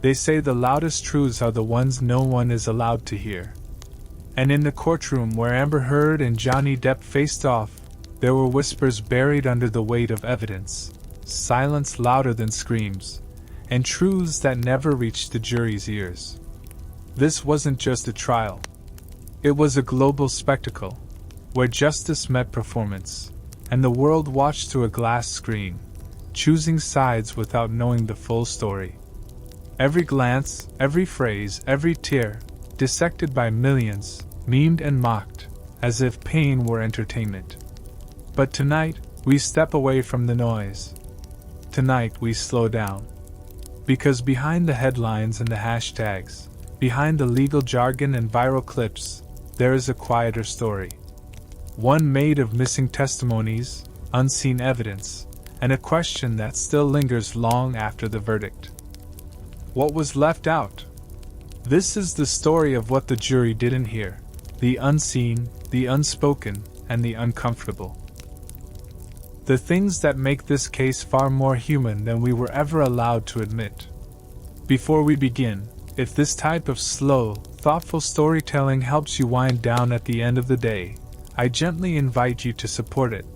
They say the loudest truths are the ones no one is allowed to hear. And in the courtroom where Amber Heard and Johnny Depp faced off, there were whispers buried under the weight of evidence, silence louder than screams, and truths that never reached the jury's ears. This wasn't just a trial. It was a global spectacle, where justice met performance, and the world watched through a glass screen, choosing sides without knowing the full story. Every glance, every phrase, every tear, dissected by millions, memed and mocked, as if pain were entertainment. But tonight, we step away from the noise. Tonight, we slow down. Because behind the headlines and the hashtags, behind the legal jargon and viral clips, there is a quieter story. One made of missing testimonies, unseen evidence, and a question that still lingers long after the verdict. What was left out? This is the story of what the jury didn't hear, the unseen, the unspoken, and the uncomfortable. The things that make this case far more human than we were ever allowed to admit. Before we begin, if this type of slow, thoughtful storytelling helps you wind down at the end of the day, I gently invite you to support it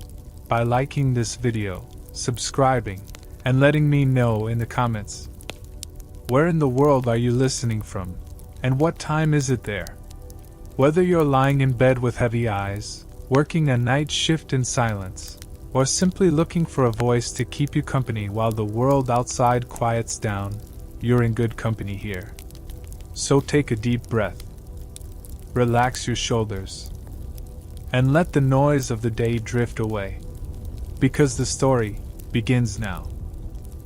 by liking this video, subscribing, and letting me know in the comments. Where in the world are you listening from, and what time is it there? Whether you're lying in bed with heavy eyes, working a night shift in silence, or simply looking for a voice to keep you company while the world outside quiets down, you're in good company here. So take a deep breath, relax your shoulders, and let the noise of the day drift away. Because the story begins now.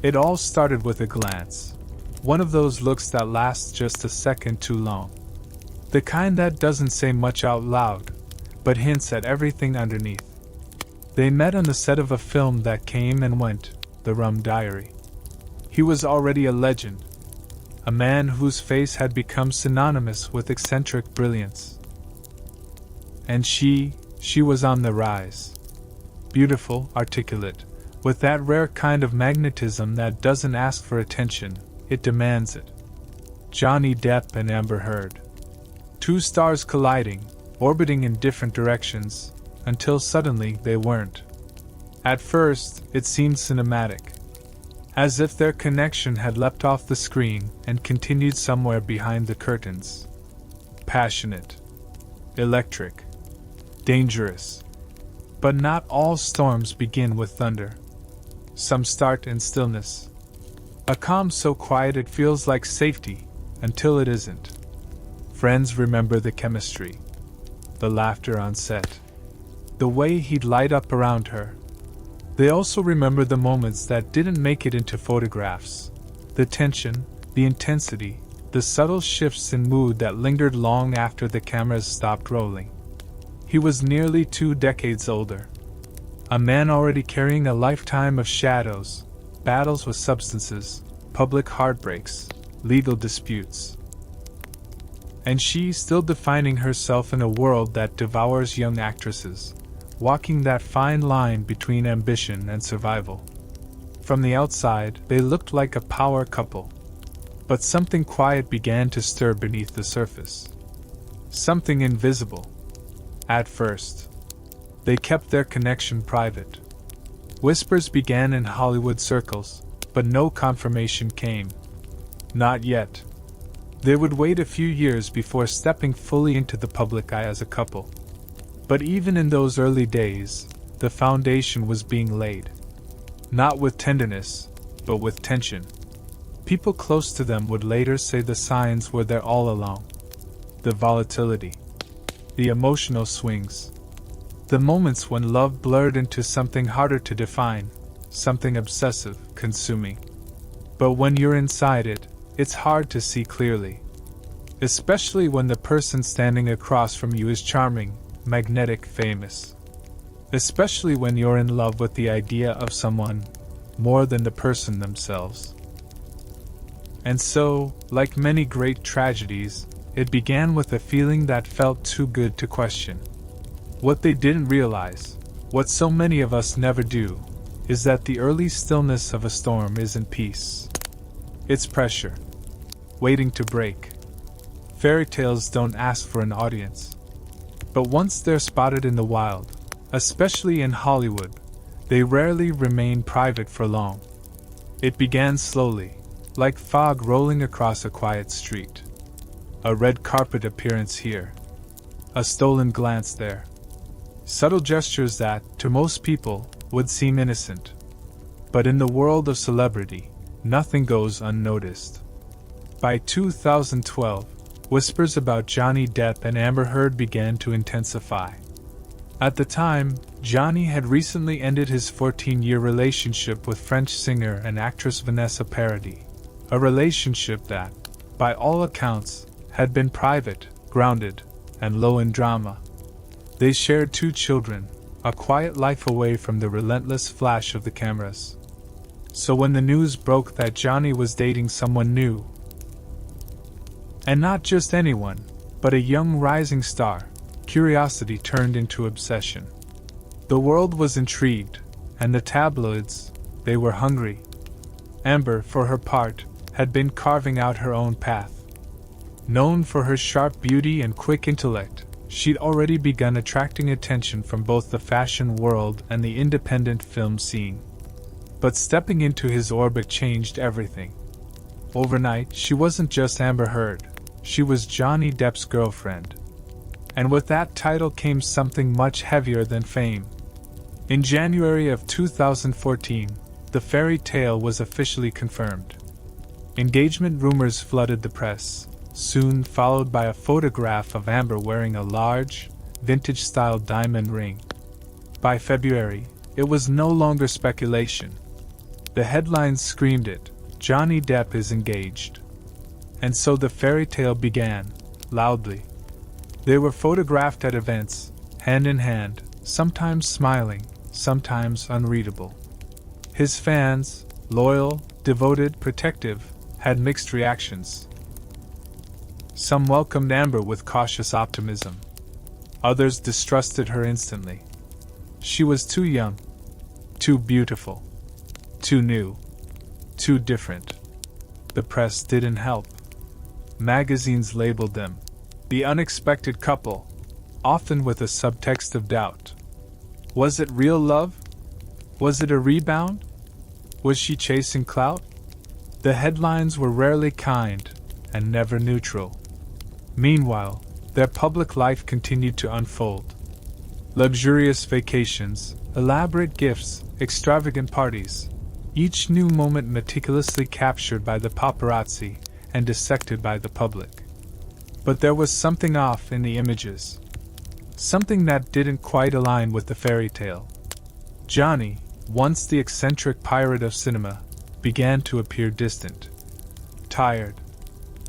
It all started with a glance. One of those looks that lasts just a second too long. The kind that doesn't say much out loud, but hints at everything underneath. They met on the set of a film that came and went, The Rum Diary. He was already a legend, a man whose face had become synonymous with eccentric brilliance. And she was on the rise. Beautiful, articulate, with that rare kind of magnetism that doesn't ask for attention, it demands it. Johnny Depp and Amber Heard. Two stars colliding, orbiting in different directions, until suddenly they weren't. At first, it seemed cinematic, as if their connection had leapt off the screen and continued somewhere behind the curtains. Passionate, electric, dangerous. But not all storms begin with thunder. Some start in stillness. A calm so quiet it feels like safety, until it isn't. Friends remember the chemistry, the laughter on set, the way he'd light up around her. They also remember the moments that didn't make it into photographs, the tension, the intensity, the subtle shifts in mood that lingered long after the cameras stopped rolling. He was nearly 2 decades older. A man already carrying a lifetime of shadows, battles with substances, public heartbreaks, legal disputes. And she still defining herself in a world that devours young actresses, walking that fine line between ambition and survival. From the outside, they looked like a power couple. But something quiet began to stir beneath the surface. Something invisible. At first, they kept their connection private. Whispers began in Hollywood circles, but no confirmation came. Not yet. They would wait a few years before stepping fully into the public eye as a couple. But even in those early days, the foundation was being laid. Not with tenderness, but with tension. People close to them would later say the signs were there all along. The volatility. The emotional swings. The moments when love blurred into something harder to define, something obsessive, consuming. But when you're inside it, it's hard to see clearly. Especially when the person standing across from you is charming, magnetic, famous. Especially when you're in love with the idea of someone, more than the person themselves. And so, like many great tragedies, it began with a feeling that felt too good to question. What they didn't realize, what so many of us never do, is that the early stillness of a storm isn't peace. It's pressure. waiting to break. Fairy tales don't ask for an audience. But once they're spotted in the wild, especially in Hollywood, they rarely remain private for long. It began slowly, like fog rolling across a quiet street. A red carpet appearance here. A stolen glance there. Subtle gestures that, to most people, would seem innocent. But in the world of celebrity, nothing goes unnoticed. By 2012, whispers about Johnny Depp and Amber Heard began to intensify. At the time, Johnny had recently ended his 14-year relationship with French singer and actress Vanessa Paradis, a relationship that, by all accounts, had been private, grounded, and low in drama. They shared 2 children, a quiet life away from the relentless flash of the cameras. So when the news broke that Johnny was dating someone new, and not just anyone, but a young rising star, curiosity turned into obsession. The world was intrigued, and the tabloids, they were hungry. Amber, for her part, had been carving out her own path. Known for her sharp beauty and quick intellect, she'd already begun attracting attention from both the fashion world and the independent film scene. But stepping into his orbit changed everything. Overnight, she wasn't just Amber Heard, she was Johnny Depp's girlfriend. And with that title came something much heavier than fame. In January of 2014, the fairy tale was officially confirmed. Engagement rumors flooded the press, soon followed by a photograph of Amber wearing a large, vintage-style diamond ring. By February, it was no longer speculation. The headlines screamed it: Johnny Depp is engaged. And so the fairy tale began, loudly. They were photographed at events, hand in hand, sometimes smiling, sometimes unreadable. His fans, loyal, devoted, protective, had mixed reactions. Some welcomed Amber with cautious optimism. Others distrusted her instantly. She was too young, too beautiful, too new, too different. The press didn't help. Magazines labeled them the unexpected couple, often with a subtext of doubt. Was it real love? Was it a rebound? Was she chasing clout? The headlines were rarely kind and never neutral. Meanwhile, their public life continued to unfold. Luxurious vacations, elaborate gifts, extravagant parties, each new moment meticulously captured by the paparazzi and dissected by the public. But there was something off in the images. Something that didn't quite align with the fairy tale. Johnny, once the eccentric pirate of cinema, began to appear distant. Tired.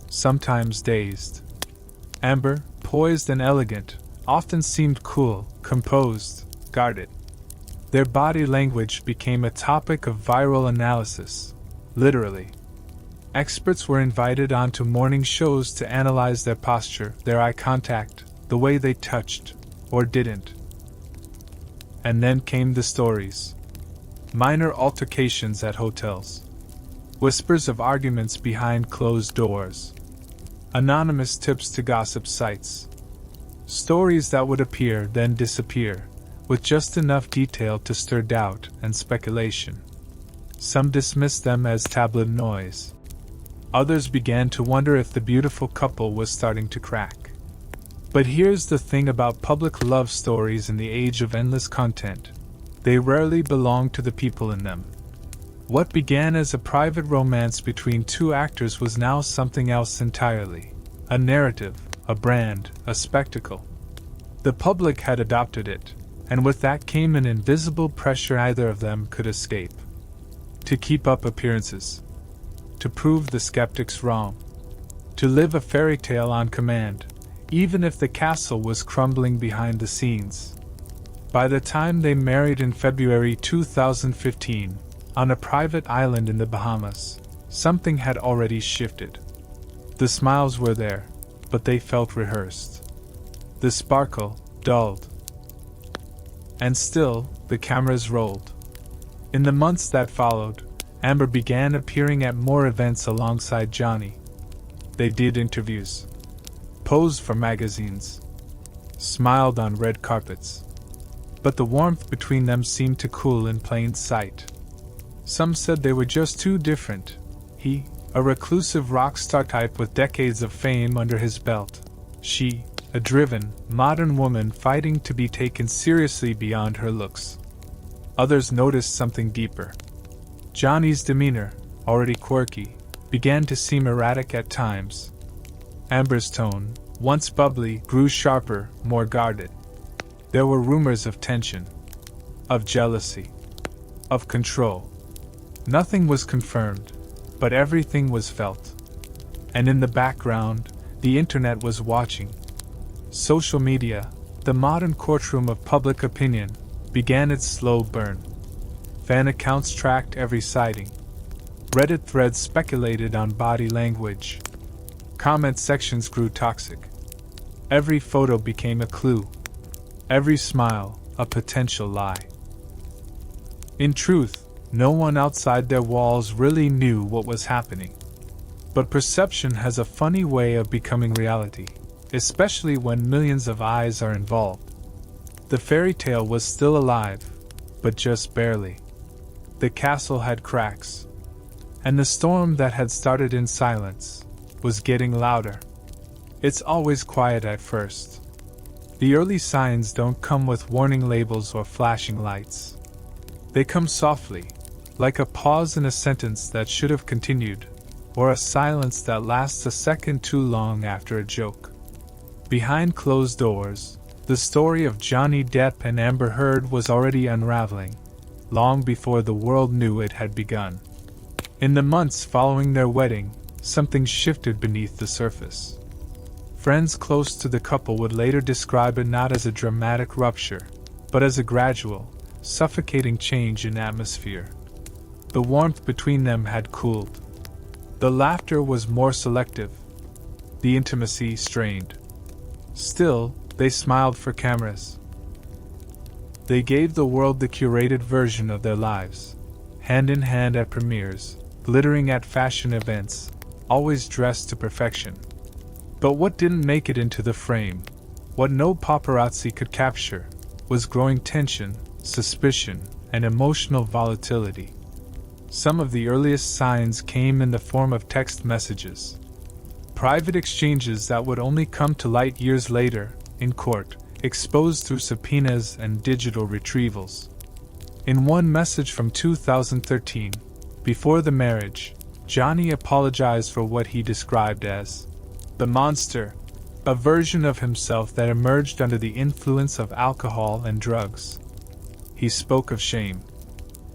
Sometimes dazed. Amber, poised and elegant, often seemed cool, composed, guarded. Their body language became a topic of viral analysis, literally. Experts were invited onto morning shows to analyze their posture, their eye contact, the way they touched, or didn't. And then came the stories. Minor altercations at hotels. Whispers of arguments behind closed doors. Anonymous tips to gossip sites. Stories that would appear, then disappear, with just enough detail to stir doubt and speculation. Some dismissed them as tabloid noise. Others began to wonder if the beautiful couple was starting to crack. But here's the thing about public love stories in the age of endless content. They rarely belong to the people in them. What began as a private romance between 2 actors was now something else entirely. A narrative, a brand, a spectacle. The public had adopted it, and with that came an invisible pressure neither of them could escape. To keep up appearances. To prove the skeptics wrong. To live a fairy tale on command, even if the castle was crumbling behind the scenes. By the time they married in February 2015, on a private island in the Bahamas, something had already shifted. The smiles were there, but they felt rehearsed. The sparkle dulled. And still, the cameras rolled. In the months that followed, Amber began appearing at more events alongside Johnny. They did interviews, posed for magazines, smiled on red carpets. But the warmth between them seemed to cool in plain sight. Some said they were just too different. He, a reclusive rock star type with decades of fame under his belt. She, a driven, modern woman fighting to be taken seriously beyond her looks. Others noticed something deeper. Johnny's demeanor, already quirky, began to seem erratic at times. Amber's tone, once bubbly, grew sharper, more guarded. There were rumors of tension, of jealousy, of control. Nothing was confirmed, but everything was felt. And in the background, the internet was watching. Social media, the modern courtroom of public opinion, began its slow burn. Fan accounts tracked every sighting. Reddit threads speculated on body language. Comment sections grew toxic. Every photo became a clue. Every smile, a potential lie. In truth, no one outside their walls really knew what was happening. But perception has a funny way of becoming reality, especially when millions of eyes are involved. The fairy tale was still alive, but just barely. The castle had cracks, and the storm that had started in silence was getting louder. It's always quiet at first. The early signs don't come with warning labels or flashing lights. They come softly, like a pause in a sentence that should have continued, or a silence that lasts a second too long after a joke. Behind closed doors, the story of Johnny Depp and Amber Heard was already unraveling, long before the world knew it had begun. In the months following their wedding, something shifted beneath the surface. Friends close to the couple would later describe it not as a dramatic rupture, but as a gradual, suffocating change in atmosphere. The warmth between them had cooled. The laughter was more selective. The intimacy strained. Still, they smiled for cameras. They gave the world the curated version of their lives, hand in hand at premieres, glittering at fashion events, always dressed to perfection. But what didn't make it into the frame, what no paparazzi could capture, was growing tension, suspicion, and emotional volatility. Some of the earliest signs came in the form of text messages. Private exchanges that would only come to light years later, in court, exposed through subpoenas and digital retrievals. In one message from 2013, before the marriage, Johnny apologized for what he described as the monster, a version of himself that emerged under the influence of alcohol and drugs. He spoke of shame,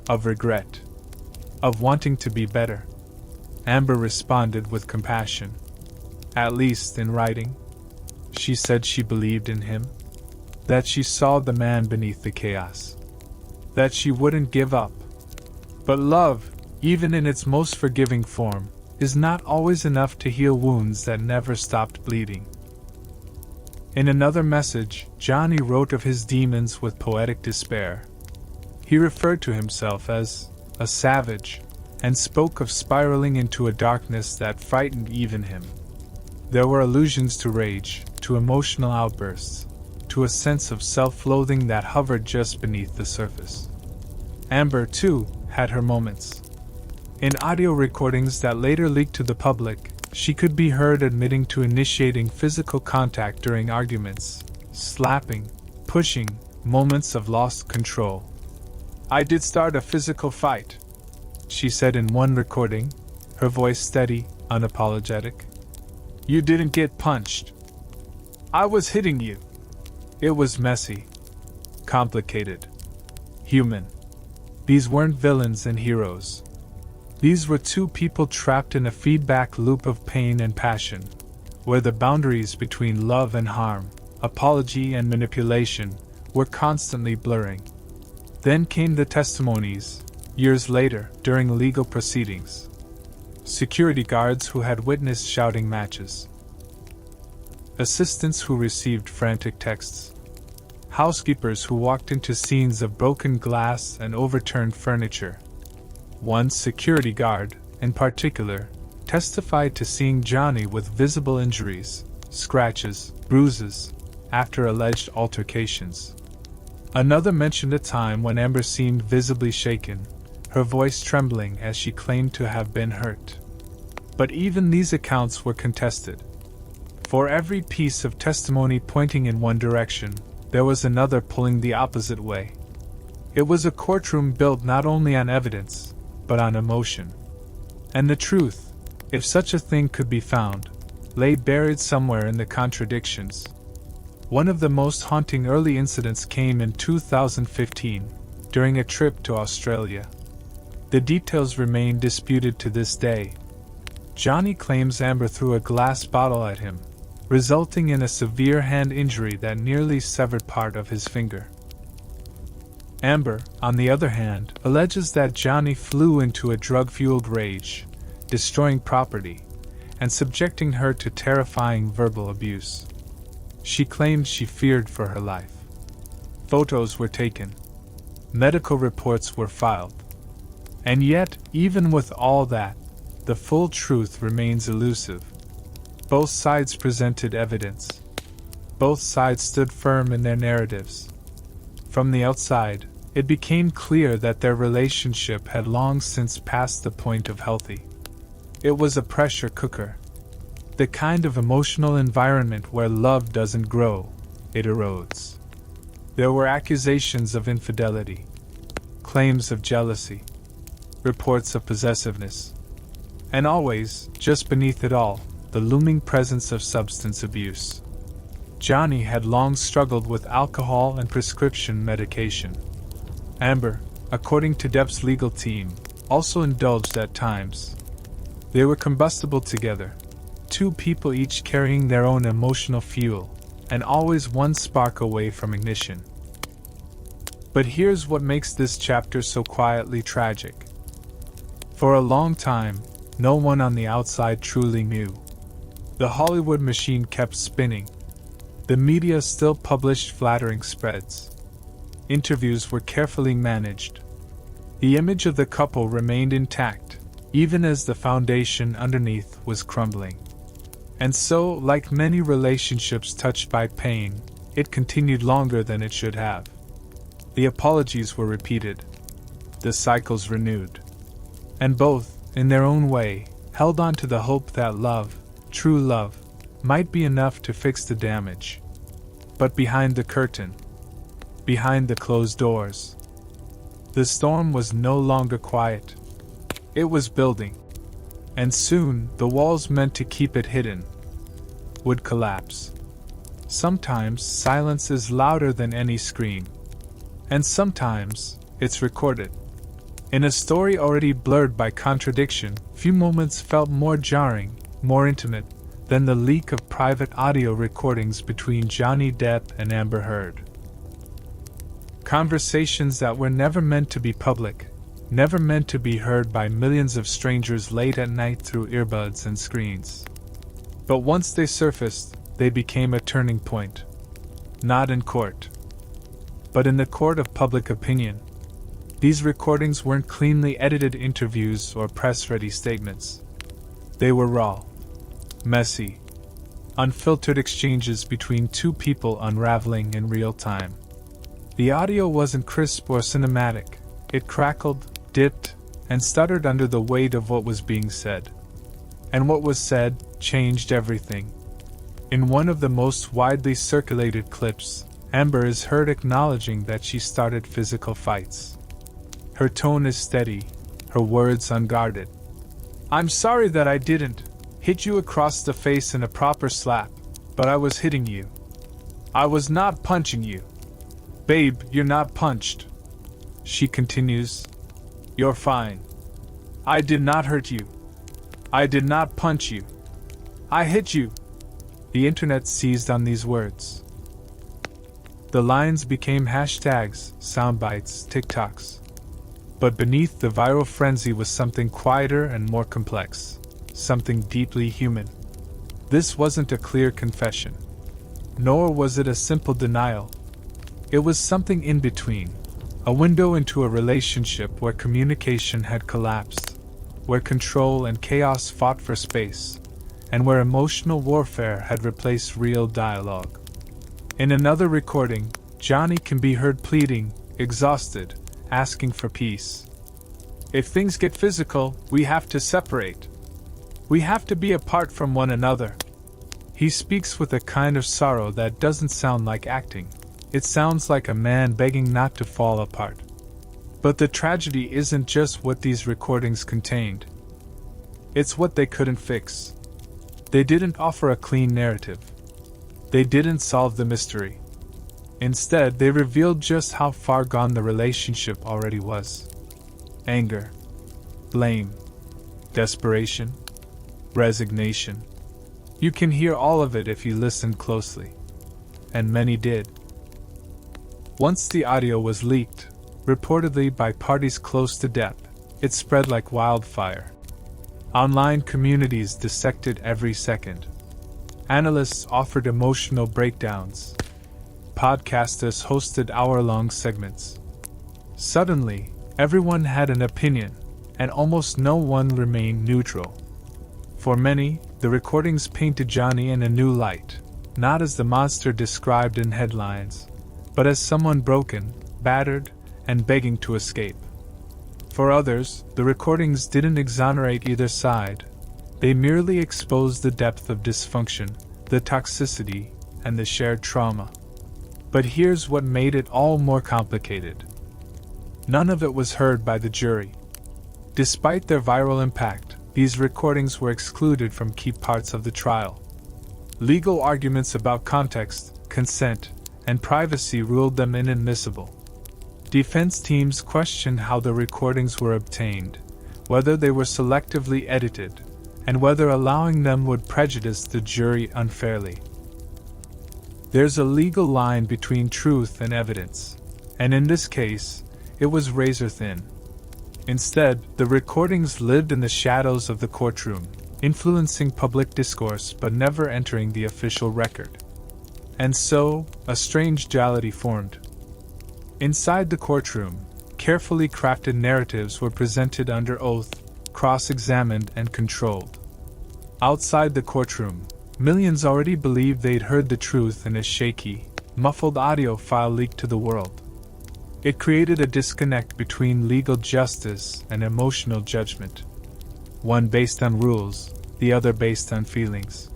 of regret, of wanting to be better. Amber responded with compassion. At least in writing. She said she believed in him, that she saw the man beneath the chaos, that she wouldn't give up. But love, even in its most forgiving form, is not always enough to heal wounds that never stopped bleeding. In another message, Johnny wrote of his demons with poetic despair. He referred to himself as a savage, and spoke of spiraling into a darkness that frightened even him. There were allusions to rage, to emotional outbursts, to a sense of self-loathing that hovered just beneath the surface. Amber, too, had her moments. In audio recordings that later leaked to the public, she could be heard admitting to initiating physical contact during arguments, slapping, pushing, moments of lost control. "I did start a physical fight," she said in one recording, her voice steady, unapologetic. "You didn't get punched. I was hitting you." It was messy, complicated, human. These weren't villains and heroes. These were two people trapped in a feedback loop of pain and passion, where the boundaries between love and harm, apology and manipulation, were constantly blurring. Then came the testimonies, years later, during legal proceedings. Security guards who had witnessed shouting matches. Assistants who received frantic texts. Housekeepers who walked into scenes of broken glass and overturned furniture. One security guard, in particular, testified to seeing Johnny with visible injuries, scratches, bruises, after alleged altercations. Another mentioned a time when Amber seemed visibly shaken, her voice trembling as she claimed to have been hurt. But even these accounts were contested. For every piece of testimony pointing in one direction, there was another pulling the opposite way. It was a courtroom built not only on evidence, but on emotion. And the truth, if such a thing could be found, lay buried somewhere in the contradictions. One of the most haunting early incidents came in 2015, during a trip to Australia. The details remain disputed to this day. Johnny claims Amber threw a glass bottle at him, resulting in a severe hand injury that nearly severed part of his finger. Amber, on the other hand, alleges that Johnny flew into a drug-fueled rage, destroying property, and subjecting her to terrifying verbal abuse. She claimed she feared for her life. Photos were taken. Medical reports were filed. And yet, even with all that, the full truth remains elusive. Both sides presented evidence. Both sides stood firm in their narratives. From the outside, it became clear that their relationship had long since passed the point of healthy. It was a pressure cooker. The kind of emotional environment where love doesn't grow, it erodes. There were accusations of infidelity, claims of jealousy, reports of possessiveness, and always, just beneath it all, the looming presence of substance abuse. Johnny had long struggled with alcohol and prescription medication. Amber, according to Depp's legal team, also indulged at times. They were combustible together, two people each carrying their own emotional fuel, and always one spark away from ignition. But here's what makes this chapter so quietly tragic. For a long time, no one on the outside truly knew. The Hollywood machine kept spinning. The media still published flattering spreads. Interviews were carefully managed. The image of the couple remained intact, even as the foundation underneath was crumbling. And so, like many relationships touched by pain, it continued longer than it should have. The apologies were repeated. The cycles renewed. And both, in their own way, held on to the hope that love, true love, might be enough to fix the damage. But behind the curtain, behind the closed doors, the storm was no longer quiet. It was building. And soon, the walls meant to keep it hidden would collapse. Sometimes silence is louder than any scream. And sometimes, it's recorded. In a story already blurred by contradiction, few moments felt more jarring, more intimate, than the leak of private audio recordings between Johnny Depp and Amber Heard. Conversations that were never meant to be public, never meant to be heard by millions of strangers late at night through earbuds and screens. But once they surfaced, they became a turning point. Not in court, but in the court of public opinion. These recordings weren't cleanly edited interviews or press-ready statements. They were raw, messy, unfiltered exchanges between two people unraveling in real time. The audio wasn't crisp or cinematic. It crackled, dipped, and stuttered under the weight of what was being said. And what was said changed everything. In one of the most widely circulated clips, Amber is heard acknowledging that she started physical fights. Her tone is steady, her words unguarded. "I'm sorry that I didn't hit you across the face in a proper slap, but I was hitting you. I was not punching you. Babe, you're not punched." She continues, "You're fine. I did not hurt you. I did not punch you. I hit you." The internet seized on these words. The lines became hashtags, soundbites, TikToks. But beneath the viral frenzy was something quieter and more complex, something deeply human. This wasn't a clear confession, nor was it a simple denial. It was something in between, a window into a relationship where communication had collapsed. where control and chaos fought for space, and where emotional warfare had replaced real dialogue. In another recording, Johnny can be heard pleading, exhausted, asking for peace. "If things get physical, we have to separate. We have to be apart from one another." He speaks with a kind of sorrow that doesn't sound like acting. It sounds like a man begging not to fall apart. But the tragedy isn't just what these recordings contained. It's what they couldn't fix. They didn't offer a clean narrative. They didn't solve the mystery. Instead, they revealed just how far gone the relationship already was. Anger, blame, desperation, resignation. You can hear all of it if you listen closely. And many did. Once the audio was leaked, reportedly by parties close to Depp, it spread like wildfire. Online communities dissected every second. Analysts offered emotional breakdowns. Podcasters hosted hour-long segments. Suddenly, everyone had an opinion, and almost no one remained neutral. For many, the recordings painted Johnny in a new light, not as the monster described in headlines, but as someone broken, battered, and begging to escape. For others, the recordings didn't exonerate either side. They merely exposed the depth of dysfunction, the toxicity, and the shared trauma. But here's what made it all more complicated. None of it was heard by the jury. Despite their viral impact, these recordings were excluded from key parts of the trial. Legal arguments about context, consent, and privacy ruled them inadmissible. Defense teams questioned how the recordings were obtained, whether they were selectively edited, and whether allowing them would prejudice the jury unfairly. There's a legal line between truth and evidence, and in this case, it was razor thin. Instead, the recordings lived in the shadows of the courtroom, influencing public discourse but never entering the official record. And so, a strange duality formed. Inside the courtroom, carefully crafted narratives were presented under oath, cross-examined and controlled. Outside the courtroom, millions already believed they'd heard the truth in a shaky, muffled audio file leaked to the world. It created a disconnect between legal justice and emotional judgment, one based on rules, the other based on feelings.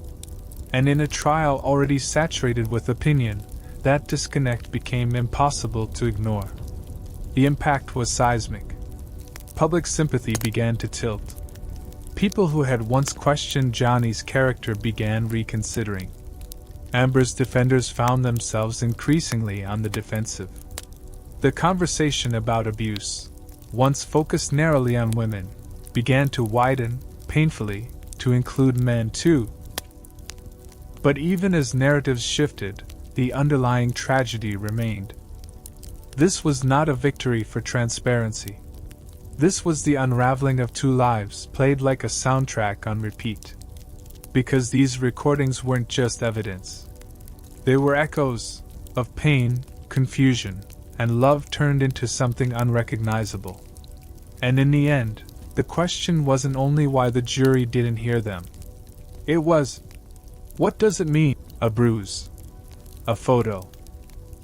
And in a trial already saturated with opinion, that disconnect became impossible to ignore. The impact was seismic. Public sympathy began to tilt. People who had once questioned Johnny's character began reconsidering. Amber's defenders found themselves increasingly on the defensive. The conversation about abuse, once focused narrowly on women, began to widen, painfully, to include men too. But even as narratives shifted, the underlying tragedy remained. This was not a victory for transparency. This was the unraveling of two lives played like a soundtrack on repeat. Because these recordings weren't just evidence. They were echoes of pain, confusion, and love turned into something unrecognizable. And in the end, the question wasn't only why the jury didn't hear them. It was, what does it mean? A bruise. A photo.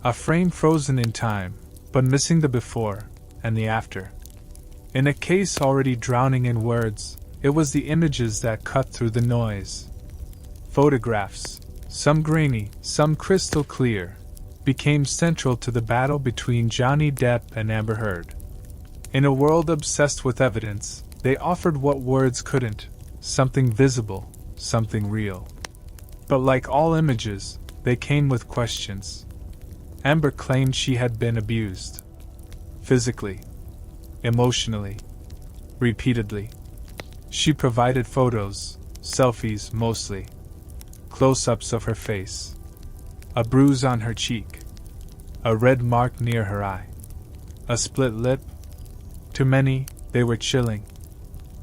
A frame frozen in time, but missing the before and the after. In a case already drowning in words, it was the images that cut through the noise. Photographs, some grainy, some crystal clear, became central to the battle between Johnny Depp and Amber Heard. In a world obsessed with evidence, they offered what words couldn't, something visible, something real. But like all images, they came with questions. Amber claimed she had been abused. Physically. Emotionally. Repeatedly. She provided photos, selfies mostly. Close-ups of her face. A bruise on her cheek. A red mark near her eye. A split lip. To many, they were chilling.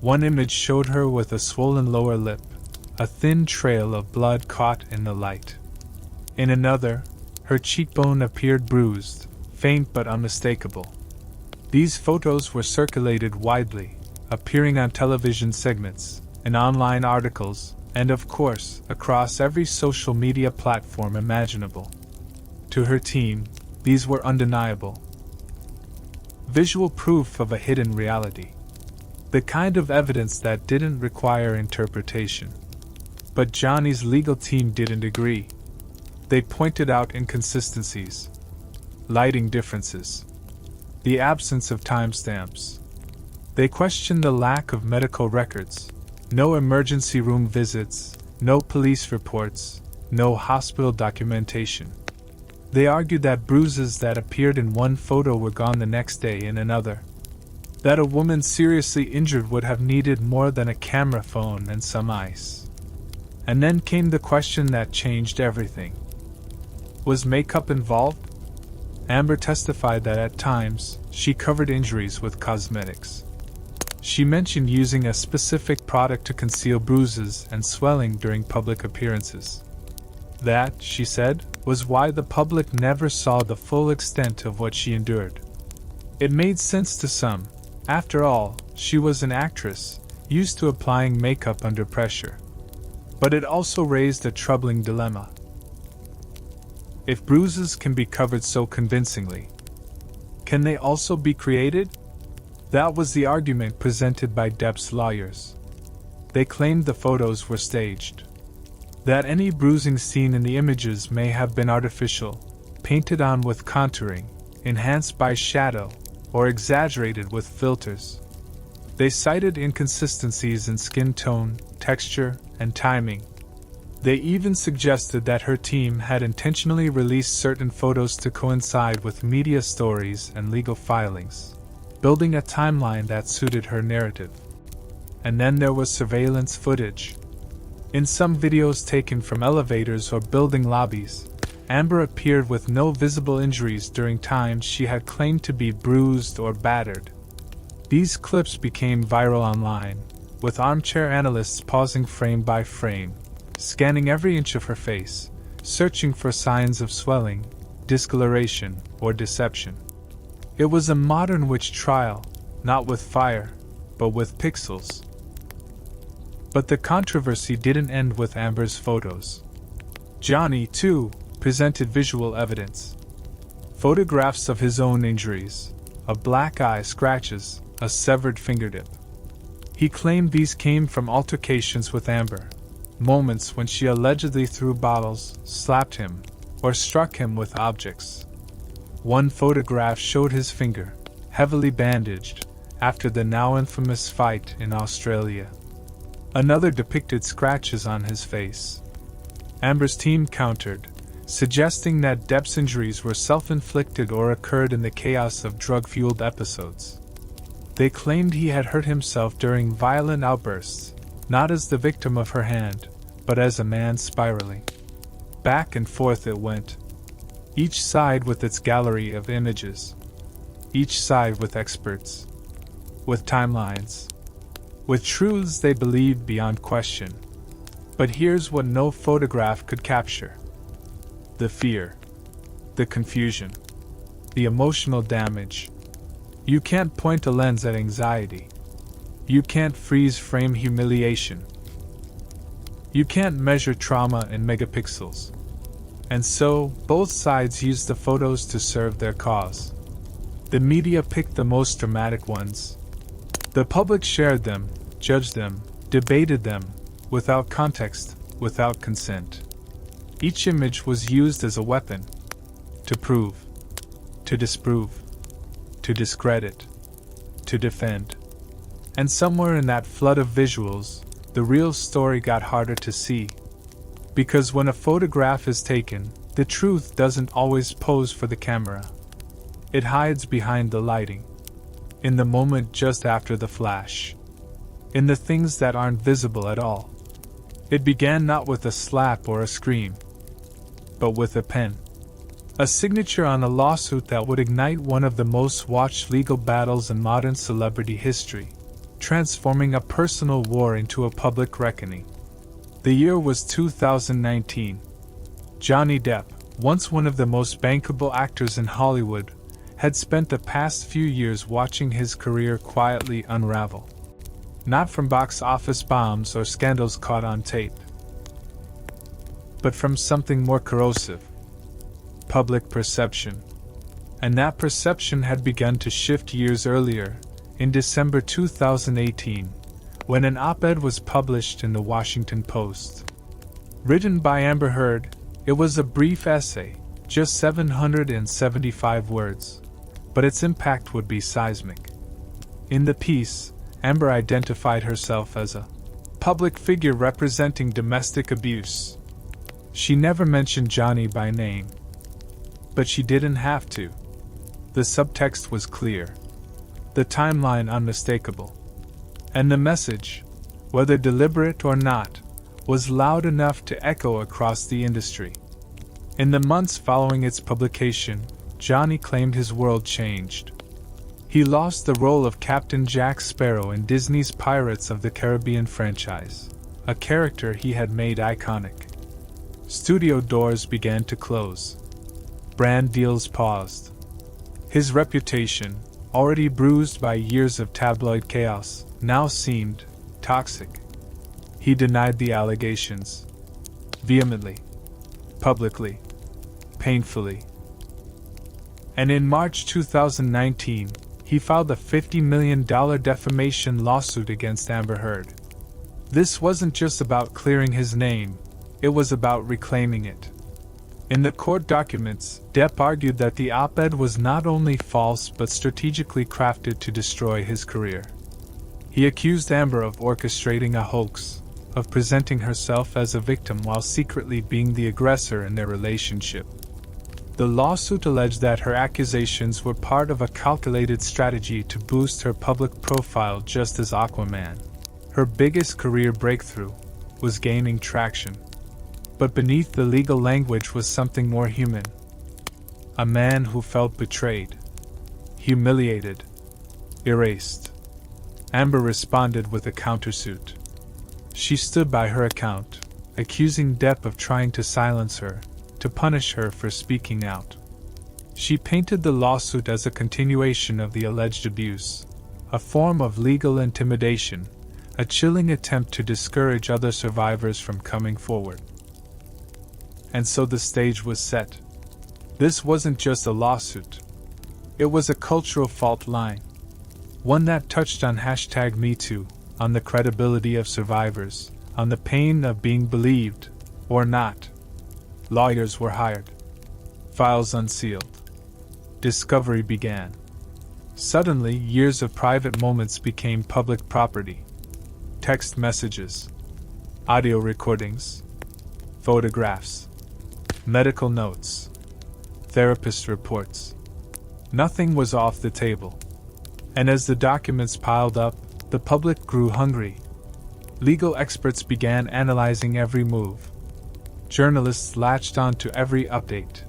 One image showed her with a swollen lower lip, a thin trail of blood caught in the light. In another, her cheekbone appeared bruised, faint but unmistakable. These photos were circulated widely, appearing on television segments, in online articles, and of course, across every social media platform imaginable. To her team, these were undeniable. Visual proof of a hidden reality. The kind of evidence that didn't require interpretation. But Johnny's legal team didn't agree. They pointed out inconsistencies, lighting differences, the absence of timestamps. They questioned the lack of medical records, no emergency room visits, no police reports, no hospital documentation. They argued that bruises that appeared in one photo were gone the next day in another. That a woman seriously injured would have needed more than a camera phone and some ice. And then came the question that changed everything. Was makeup involved? Amber testified that at times, she covered injuries with cosmetics. She mentioned using a specific product to conceal bruises and swelling during public appearances. That, she said, was why the public never saw the full extent of what she endured. It made sense to some. After all, she was an actress, used to applying makeup under pressure. But it also raised a troubling dilemma. If bruises can be covered so convincingly, can they also be created? That was the argument presented by Depp's lawyers. They claimed the photos were staged. That any bruising seen in the images may have been artificial, painted on with contouring, enhanced by shadow, or exaggerated with filters. They cited inconsistencies in skin tone, texture, and timing. They even suggested that her team had intentionally released certain photos to coincide with media stories and legal filings, building a timeline that suited her narrative. And then there was surveillance footage. In some videos taken from elevators or building lobbies, Amber appeared with no visible injuries during times she had claimed to be bruised or battered. These clips became viral online, with armchair analysts pausing frame by frame, scanning every inch of her face, searching for signs of swelling, discoloration, or deception. It was a modern witch trial, not with fire, but with pixels. But the controversy didn't end with Amber's photos. Johnny, too, presented visual evidence. Photographs of his own injuries, of black eye scratches, a severed fingertip. He claimed these came from altercations with Amber, moments when she allegedly threw bottles, slapped him, or struck him with objects. One photograph showed his finger, heavily bandaged, after the now infamous fight in Australia. Another depicted scratches on his face. Amber's team countered, suggesting that Depp's injuries were self-inflicted or occurred in the chaos of drug-fueled episodes. They claimed he had hurt himself during violent outbursts, not as the victim of her hand, but as a man spiraling. Back and forth it went. Each side with its gallery of images. Each side with experts. With timelines. With truths they believed beyond question. But here's what no photograph could capture. The fear. The confusion. The emotional damage. You can't point a lens at anxiety. You can't freeze frame humiliation. You can't measure trauma in megapixels. And so, both sides used the photos to serve their cause. The media picked the most dramatic ones. The public shared them, judged them, debated them, without context, without consent. Each image was used as a weapon. To prove. To disprove. To discredit. To defend. And somewhere in that flood of visuals, the real story got harder to see. Because when a photograph is taken, the truth doesn't always pose for the camera. It hides behind the lighting. In the moment just after the flash. In the things that aren't visible at all. It began not with a slap or a scream, but with a pen. A signature on a lawsuit that would ignite one of the most watched legal battles in modern celebrity history, transforming a personal war into a public reckoning. The year was 2019. Johnny Depp, once one of the most bankable actors in Hollywood, had spent the past few years watching his career quietly unravel. Not from box office bombs or scandals caught on tape, but from something more corrosive: public perception. And that perception had begun to shift years earlier, in December 2018, when an op-ed was published in the Washington Post. Written by Amber Heard, it was a brief essay, just 775 words, but its impact would be seismic. In the piece, Amber identified herself as a public figure representing domestic abuse. She never mentioned Johnny by name, but she didn't have to. The subtext was clear, the timeline unmistakable, and the message, whether deliberate or not, was loud enough to echo across the industry. In the months following its publication, Johnny claimed his world changed. He lost the role of Captain Jack Sparrow in Disney's Pirates of the Caribbean franchise, a character he had made iconic. Studio doors began to close. Brand deals paused. His reputation, already bruised by years of tabloid chaos, now seemed toxic. He denied the allegations. Vehemently. Publicly. Painfully. And in March 2019, he filed a $50 million defamation lawsuit against Amber Heard. This wasn't just about clearing his name, it was about reclaiming it. In the court documents, Depp argued that the op-ed was not only false but strategically crafted to destroy his career. He accused Amber of orchestrating a hoax, of presenting herself as a victim while secretly being the aggressor in their relationship. The lawsuit alleged that her accusations were part of a calculated strategy to boost her public profile, just as Aquaman, her biggest career breakthrough, was gaining traction. But beneath the legal language was something more human. A man who felt betrayed, humiliated, erased. Amber responded with a countersuit. She stood by her account, accusing Depp of trying to silence her, to punish her for speaking out. She painted the lawsuit as a continuation of the alleged abuse, a form of legal intimidation, a chilling attempt to discourage other survivors from coming forward. And so the stage was set. This wasn't just a lawsuit. It was a cultural fault line. One that touched on #MeToo, on the credibility of survivors, on the pain of being believed, or not. Lawyers were hired. Files unsealed. Discovery began. Suddenly, years of private moments became public property. Text messages, audio recordings, photographs, medical notes, therapist reports. Nothing was off the table. And as the documents piled up, the public grew hungry. Legal experts began analyzing every move. Journalists latched on to every update.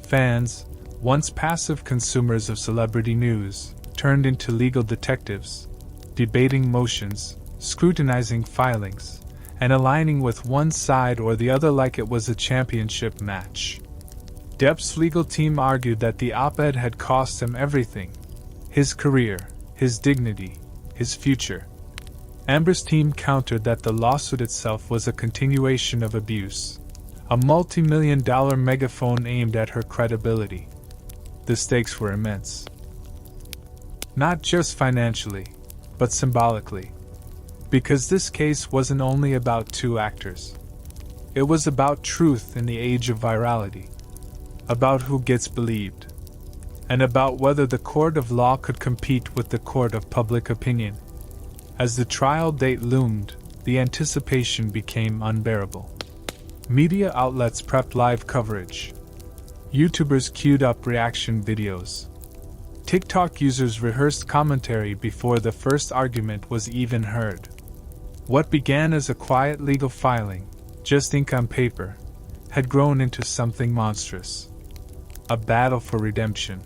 Fans, once passive consumers of celebrity news, turned into legal detectives, debating motions, scrutinizing filings, and aligning with one side or the other like it was a championship match. Depp's legal team argued that the op-ed had cost him everything: his career, his dignity, his future. Amber's team countered that the lawsuit itself was a continuation of abuse, a multi-million-dollar megaphone aimed at her credibility. The stakes were immense. Not just financially, but symbolically. Because this case wasn't only about two actors. It was about truth in the age of virality, about who gets believed, and about whether the court of law could compete with the court of public opinion. As the trial date loomed, the anticipation became unbearable. Media outlets prepped live coverage. YouTubers queued up reaction videos. TikTok users rehearsed commentary before the first argument was even heard. What began as a quiet legal filing, just ink on paper, had grown into something monstrous. A battle for redemption,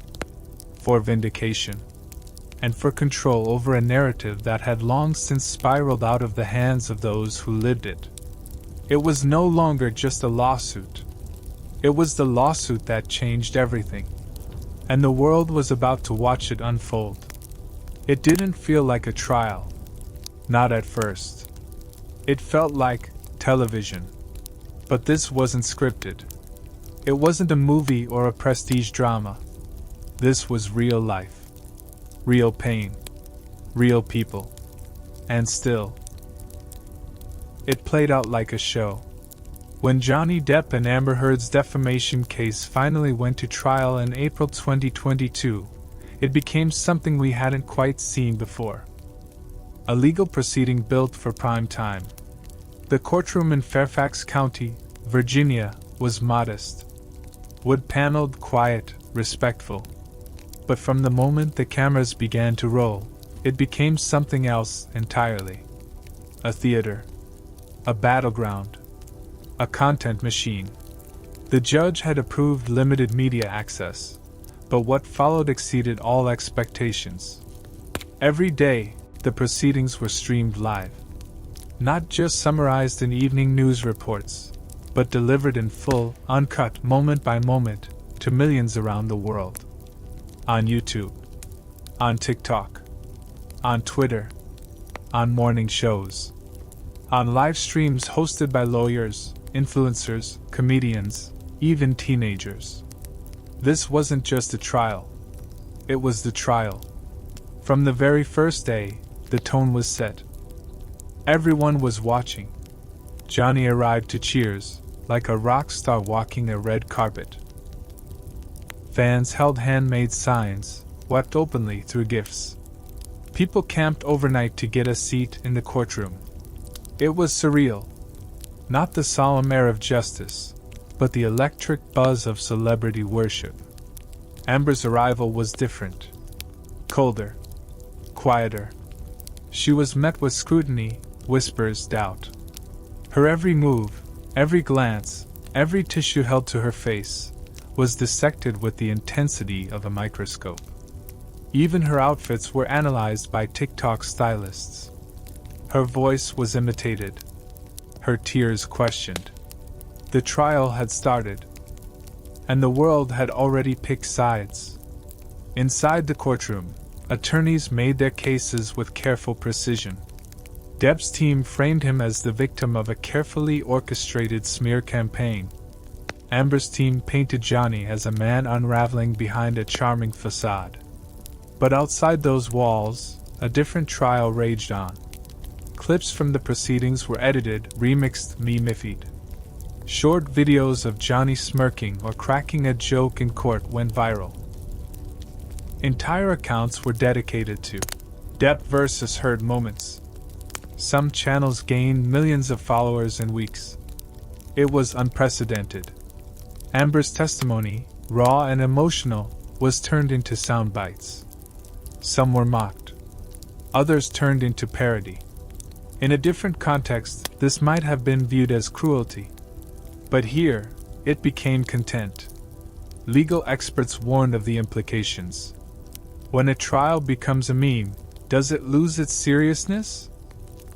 for vindication, and for control over a narrative that had long since spiraled out of the hands of those who lived it. It was no longer just a lawsuit. It was the lawsuit that changed everything. And the world was about to watch it unfold. It didn't feel like a trial. Not at first. It felt like television. But this wasn't scripted. It wasn't a movie or a prestige drama. This was real life. Real pain. Real people. And still, it played out like a show. When Johnny Depp and Amber Heard's defamation case finally went to trial in April 2022, it became something we hadn't quite seen before. A legal proceeding built for prime time. The courtroom in Fairfax County, Virginia, was modest. Wood-paneled, quiet, respectful. But from the moment the cameras began to roll, it became something else entirely. A theater. A battleground. A content machine. The judge had approved limited media access, but what followed exceeded all expectations. Every day, the proceedings were streamed live. Not just summarized in evening news reports, but delivered in full, uncut, moment by moment, to millions around the world. On YouTube. On TikTok. On Twitter. On morning shows. On live streams hosted by lawyers, influencers, comedians, even teenagers. This wasn't just a trial. It was the trial. From the very first day, the tone was set. Everyone was watching. Johnny arrived to cheers, like a rock star walking a red carpet. Fans held handmade signs, wept openly through gifts. People camped overnight to get a seat in the courtroom. It was surreal. Not the solemn air of justice, but the electric buzz of celebrity worship. Amber's arrival was different. Colder. Quieter. She was met with scrutiny, whispers, doubt. Her every move, every glance, every tissue held to her face, was dissected with the intensity of a microscope. Even her outfits were analyzed by TikTok stylists. Her voice was imitated. Her tears questioned. The trial had started. And the world had already picked sides. Inside the courtroom, attorneys made their cases with careful precision. Depp's team framed him as the victim of a carefully orchestrated smear campaign. Amber's team painted Johnny as a man unraveling behind a charming facade. But outside those walls, a different trial raged on. Clips from the proceedings were edited, remixed, memified. Short videos of Johnny smirking or cracking a joke in court went viral. Entire accounts were dedicated to Depp versus Heard moments. Some channels gained millions of followers in weeks. It was unprecedented. Amber's testimony, raw and emotional, was turned into sound bites. Some were mocked. Others turned into parody. In a different context, this might have been viewed as cruelty. But here, it became content. Legal experts warned of the implications. When a trial becomes a meme, does it lose its seriousness?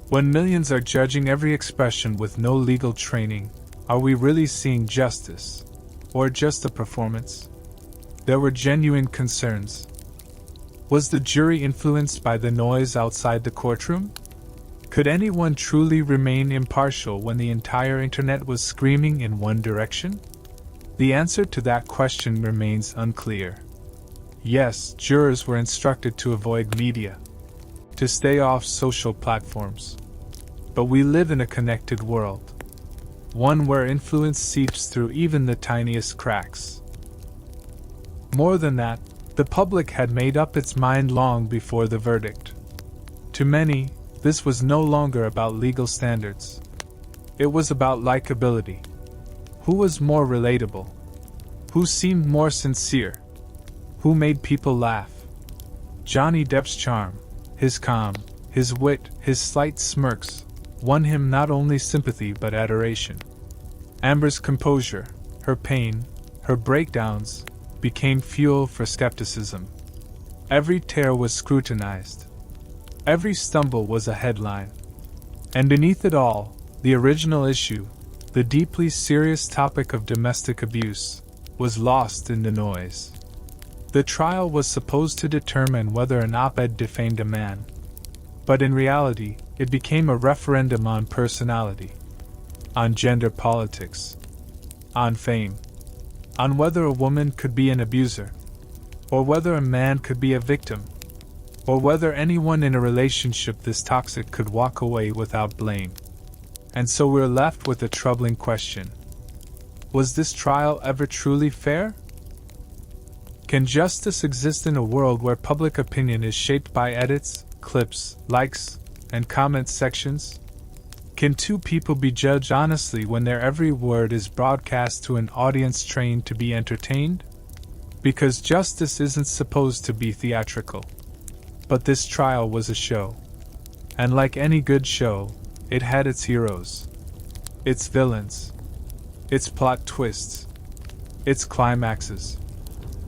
When millions are judging every expression with no legal training, are we really seeing justice? Or just a performance? There were genuine concerns. Was the jury influenced by the noise outside the courtroom? Could anyone truly remain impartial when the entire internet was screaming in one direction? The answer to that question remains unclear. Yes, jurors were instructed to avoid media, to stay off social platforms. But we live in a connected world. One where influence seeps through even the tiniest cracks. More than that, the public had made up its mind long before the verdict. To many, this was no longer about legal standards. It was about likability. Who was more relatable? Who seemed more sincere? Who made people laugh? Johnny Depp's charm, his calm, his wit, his slight smirks, won him not only sympathy but adoration. Amber's composure, her pain, her breakdowns, became fuel for skepticism. Every tear was scrutinized. Every stumble was a headline. And beneath it all, the original issue, the deeply serious topic of domestic abuse, was lost in the noise. The trial was supposed to determine whether an op-ed defamed a man. But in reality, it became a referendum on personality, on gender politics, on fame, on whether a woman could be an abuser, or whether a man could be a victim, or whether anyone in a relationship this toxic could walk away without blame. And so we're left with a troubling question. Was this trial ever truly fair? Can justice exist in a world where public opinion is shaped by edits, clips, likes, and comment sections? Can two people be judged honestly when their every word is broadcast to an audience trained to be entertained? Because justice isn't supposed to be theatrical. But this trial was a show. And like any good show, it had its heroes, its villains, its plot twists, its climaxes,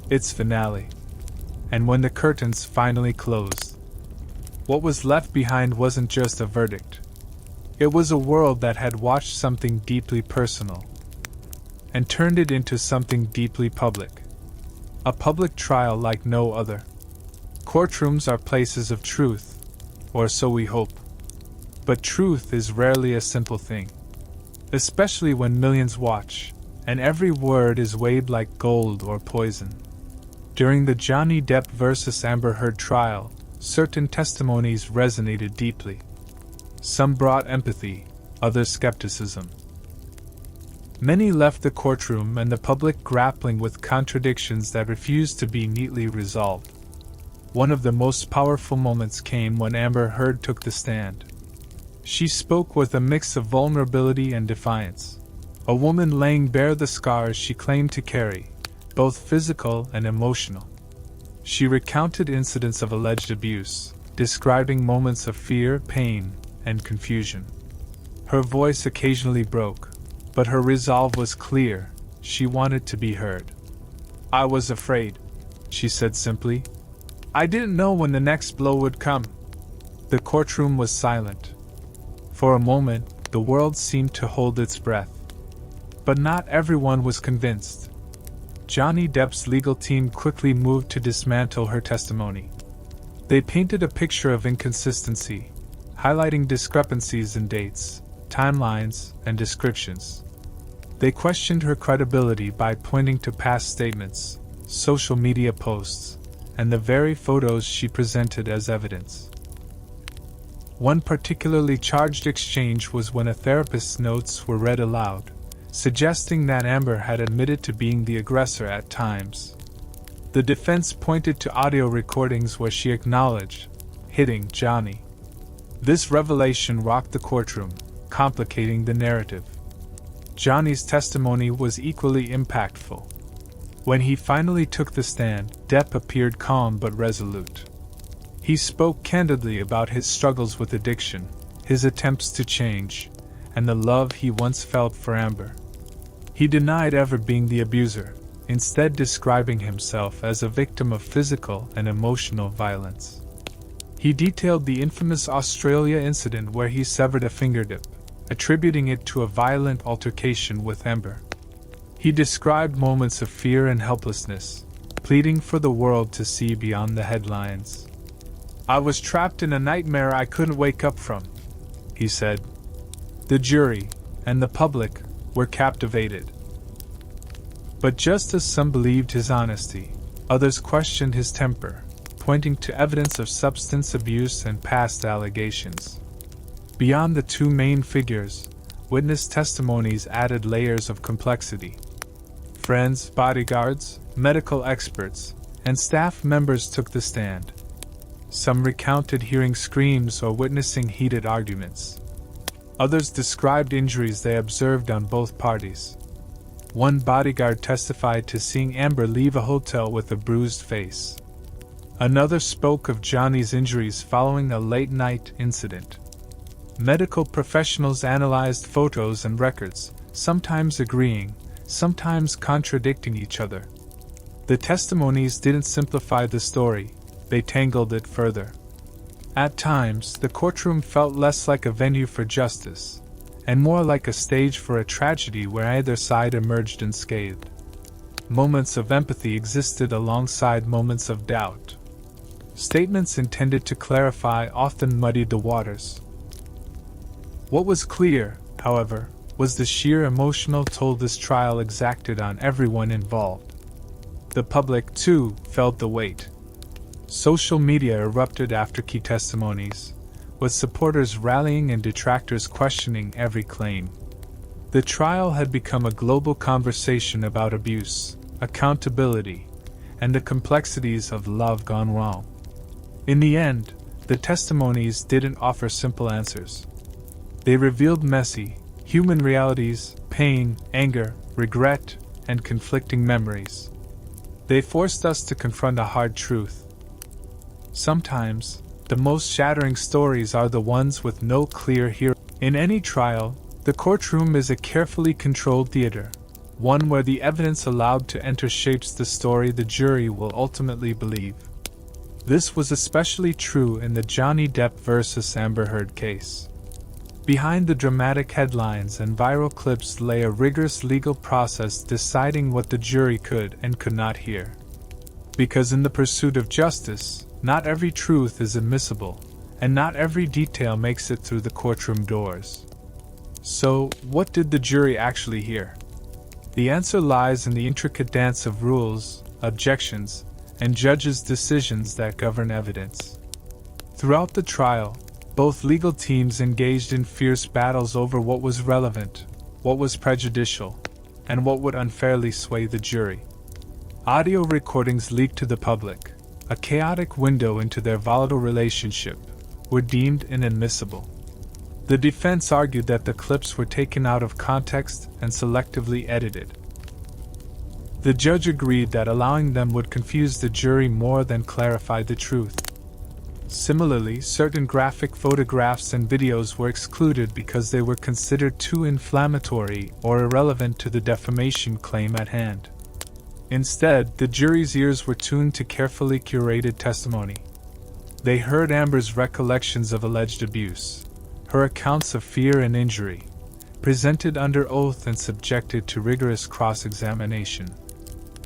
its finale. And when the curtains finally closed, what was left behind wasn't just a verdict. It was a world that had watched something deeply personal and turned it into something deeply public. A public trial like no other. Courtrooms are places of truth, or so we hope. But truth is rarely a simple thing, especially when millions watch, and every word is weighed like gold or poison. During the Johnny Depp vs. Amber Heard trial, certain testimonies resonated deeply. Some brought empathy, others skepticism. Many left the courtroom and the public grappling with contradictions that refused to be neatly resolved. One of the most powerful moments came when Amber Heard took the stand. She spoke with a mix of vulnerability and defiance, a woman laying bare the scars she claimed to carry, both physical and emotional. She recounted incidents of alleged abuse, describing moments of fear, pain, and confusion. Her voice occasionally broke, but her resolve was clear. She wanted to be heard. "I was afraid," she said simply. "I didn't know when the next blow would come." The courtroom was silent. For a moment, the world seemed to hold its breath. But not everyone was convinced. Johnny Depp's legal team quickly moved to dismantle her testimony. They painted a picture of inconsistency, highlighting discrepancies in dates, timelines, and descriptions. They questioned her credibility by pointing to past statements, social media posts, and the very photos she presented as evidence. One particularly charged exchange was when a therapist's notes were read aloud, suggesting that Amber had admitted to being the aggressor at times. The defense pointed to audio recordings where she acknowledged hitting Johnny. This revelation rocked the courtroom, complicating the narrative. Johnny's testimony was equally impactful. When he finally took the stand, Depp appeared calm but resolute. He spoke candidly about his struggles with addiction, his attempts to change, and the love he once felt for Amber. He denied ever being the abuser, instead describing himself as a victim of physical and emotional violence. He detailed the infamous Australia incident where he severed a fingertip, attributing it to a violent altercation with Amber. He described moments of fear and helplessness, pleading for the world to see beyond the headlines. "I was trapped in a nightmare I couldn't wake up from," he said. The jury, and the public, were captivated. But just as some believed his honesty, others questioned his temper, pointing to evidence of substance abuse and past allegations. Beyond the two main figures, witness testimonies added layers of complexity. Friends, bodyguards, medical experts, and staff members took the stand. Some recounted hearing screams or witnessing heated arguments. Others described injuries they observed on both parties. One bodyguard testified to seeing Amber leave a hotel with a bruised face. Another spoke of Johnny's injuries following a late-night incident. Medical professionals analyzed photos and records, sometimes agreeing, sometimes contradicting each other. The testimonies didn't simplify the story, they tangled it further. At times, the courtroom felt less like a venue for justice, and more like a stage for a tragedy where either side emerged unscathed. Moments of empathy existed alongside moments of doubt. Statements intended to clarify often muddied the waters. What was clear, however, was the sheer emotional toll this trial exacted on everyone involved. The public, too, felt the weight. Social media erupted after key testimonies, with supporters rallying and detractors questioning every claim. The trial had become a global conversation about abuse, accountability, and the complexities of love gone wrong. In the end, the testimonies didn't offer simple answers. They revealed messy, human realities, pain, anger, regret, and conflicting memories. They forced us to confront a hard truth. Sometimes, the most shattering stories are the ones with no clear hero. In any trial, the courtroom is a carefully controlled theater, one where the evidence allowed to enter shapes the story the jury will ultimately believe. This was especially true in the Johnny Depp vs. Amber Heard case. Behind the dramatic headlines and viral clips lay a rigorous legal process deciding what the jury could and could not hear. Because in the pursuit of justice, not every truth is admissible, and not every detail makes it through the courtroom doors. So, what did the jury actually hear? The answer lies in the intricate dance of rules, objections, and judges' decisions that govern evidence. Throughout the trial, both legal teams engaged in fierce battles over what was relevant, what was prejudicial, and what would unfairly sway the jury. Audio recordings leaked to the public, a chaotic window into their volatile relationship, were deemed inadmissible. The defense argued that the clips were taken out of context and selectively edited. The judge agreed that allowing them would confuse the jury more than clarify the truth. Similarly, certain graphic photographs and videos were excluded because they were considered too inflammatory or irrelevant to the defamation claim at hand. Instead, the jury's ears were tuned to carefully curated testimony. They heard Amber's recollections of alleged abuse, her accounts of fear and injury, presented under oath and subjected to rigorous cross-examination.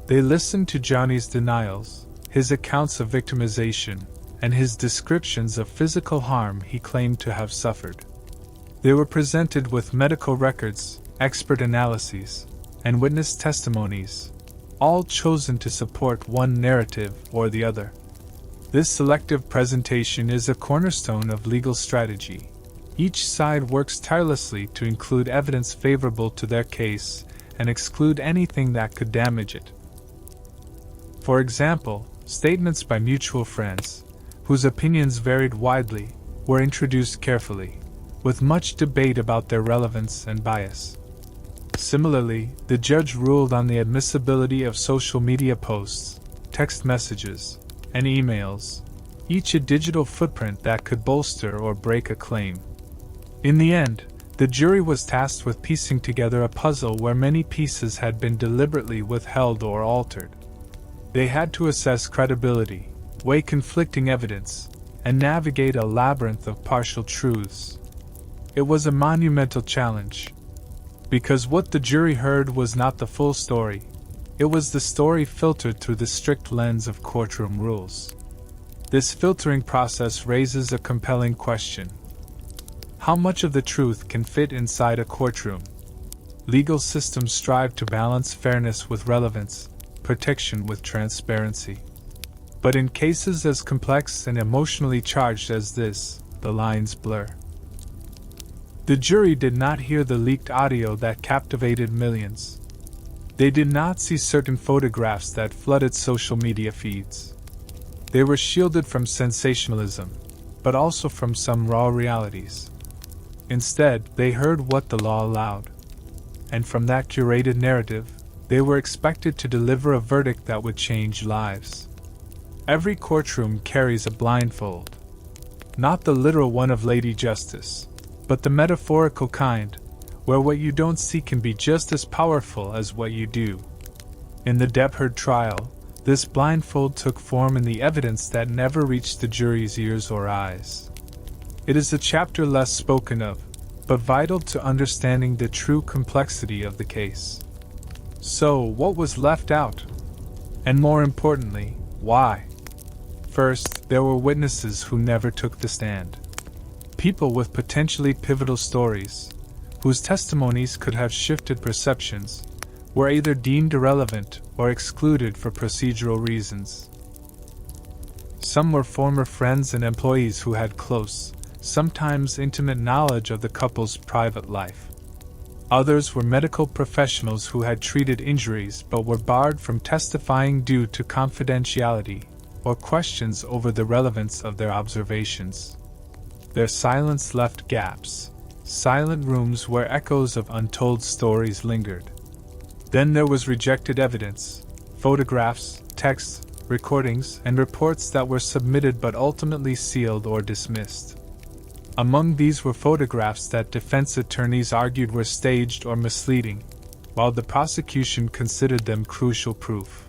They listened to Johnny's denials, his accounts of victimization, and his descriptions of physical harm he claimed to have suffered. They were presented with medical records, expert analyses, and witness testimonies, all chosen to support one narrative or the other. This selective presentation is a cornerstone of legal strategy. Each side works tirelessly to include evidence favorable to their case and exclude anything that could damage it. For example, statements by mutual friends, whose opinions varied widely, were introduced carefully, with much debate about their relevance and bias. Similarly, the judge ruled on the admissibility of social media posts, text messages, and emails, each a digital footprint that could bolster or break a claim. In the end, the jury was tasked with piecing together a puzzle where many pieces had been deliberately withheld or altered. They had to assess credibility, weigh conflicting evidence, and navigate a labyrinth of partial truths. It was a monumental challenge. Because what the jury heard was not the full story, it was the story filtered through the strict lens of courtroom rules. This filtering process raises a compelling question. How much of the truth can fit inside a courtroom? Legal systems strive to balance fairness with relevance, protection with transparency. But in cases as complex and emotionally charged as this, the lines blur. The jury did not hear the leaked audio that captivated millions. They did not see certain photographs that flooded social media feeds. They were shielded from sensationalism, but also from some raw realities. Instead, they heard what the law allowed. And from that curated narrative, they were expected to deliver a verdict that would change lives. Every courtroom carries a blindfold. Not the literal one of Lady Justice, but the metaphorical kind, where what you don't see can be just as powerful as what you do. In the Depp Heard trial, this blindfold took form in the evidence that never reached the jury's ears or eyes. It is a chapter less spoken of, but vital to understanding the true complexity of the case. So, what was left out? And more importantly, why? First, there were witnesses who never took the stand. People with potentially pivotal stories, whose testimonies could have shifted perceptions, were either deemed irrelevant or excluded for procedural reasons. Some were former friends and employees who had close, sometimes intimate knowledge of the couple's private life. Others were medical professionals who had treated injuries but were barred from testifying due to confidentiality or questions over the relevance of their observations. Their silence left gaps, silent rooms where echoes of untold stories lingered. Then there was rejected evidence, photographs, texts, recordings, and reports that were submitted but ultimately sealed or dismissed. Among these were photographs that defense attorneys argued were staged or misleading, while the prosecution considered them crucial proof.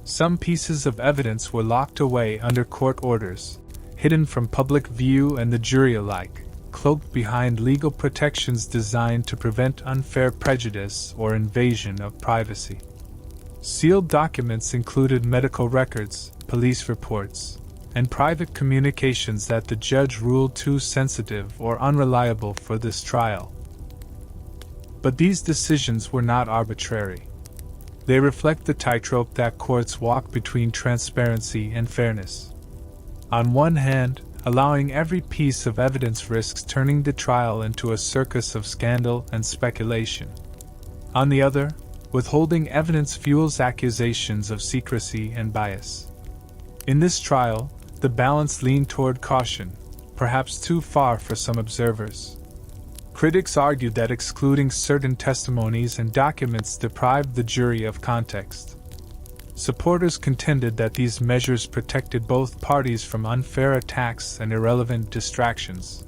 Some pieces of evidence were locked away under court orders, hidden from public view and the jury alike, cloaked behind legal protections designed to prevent unfair prejudice or invasion of privacy. Sealed documents included medical records, police reports, and private communications that the judge ruled too sensitive or unreliable for this trial. But these decisions were not arbitrary. They reflect the tightrope that courts walk between transparency and fairness. On one hand, allowing every piece of evidence risks turning the trial into a circus of scandal and speculation. On the other, withholding evidence fuels accusations of secrecy and bias. In this trial, the balance leaned toward caution, perhaps too far for some observers. Critics argued that excluding certain testimonies and documents deprived the jury of context. Supporters contended that these measures protected both parties from unfair attacks and irrelevant distractions.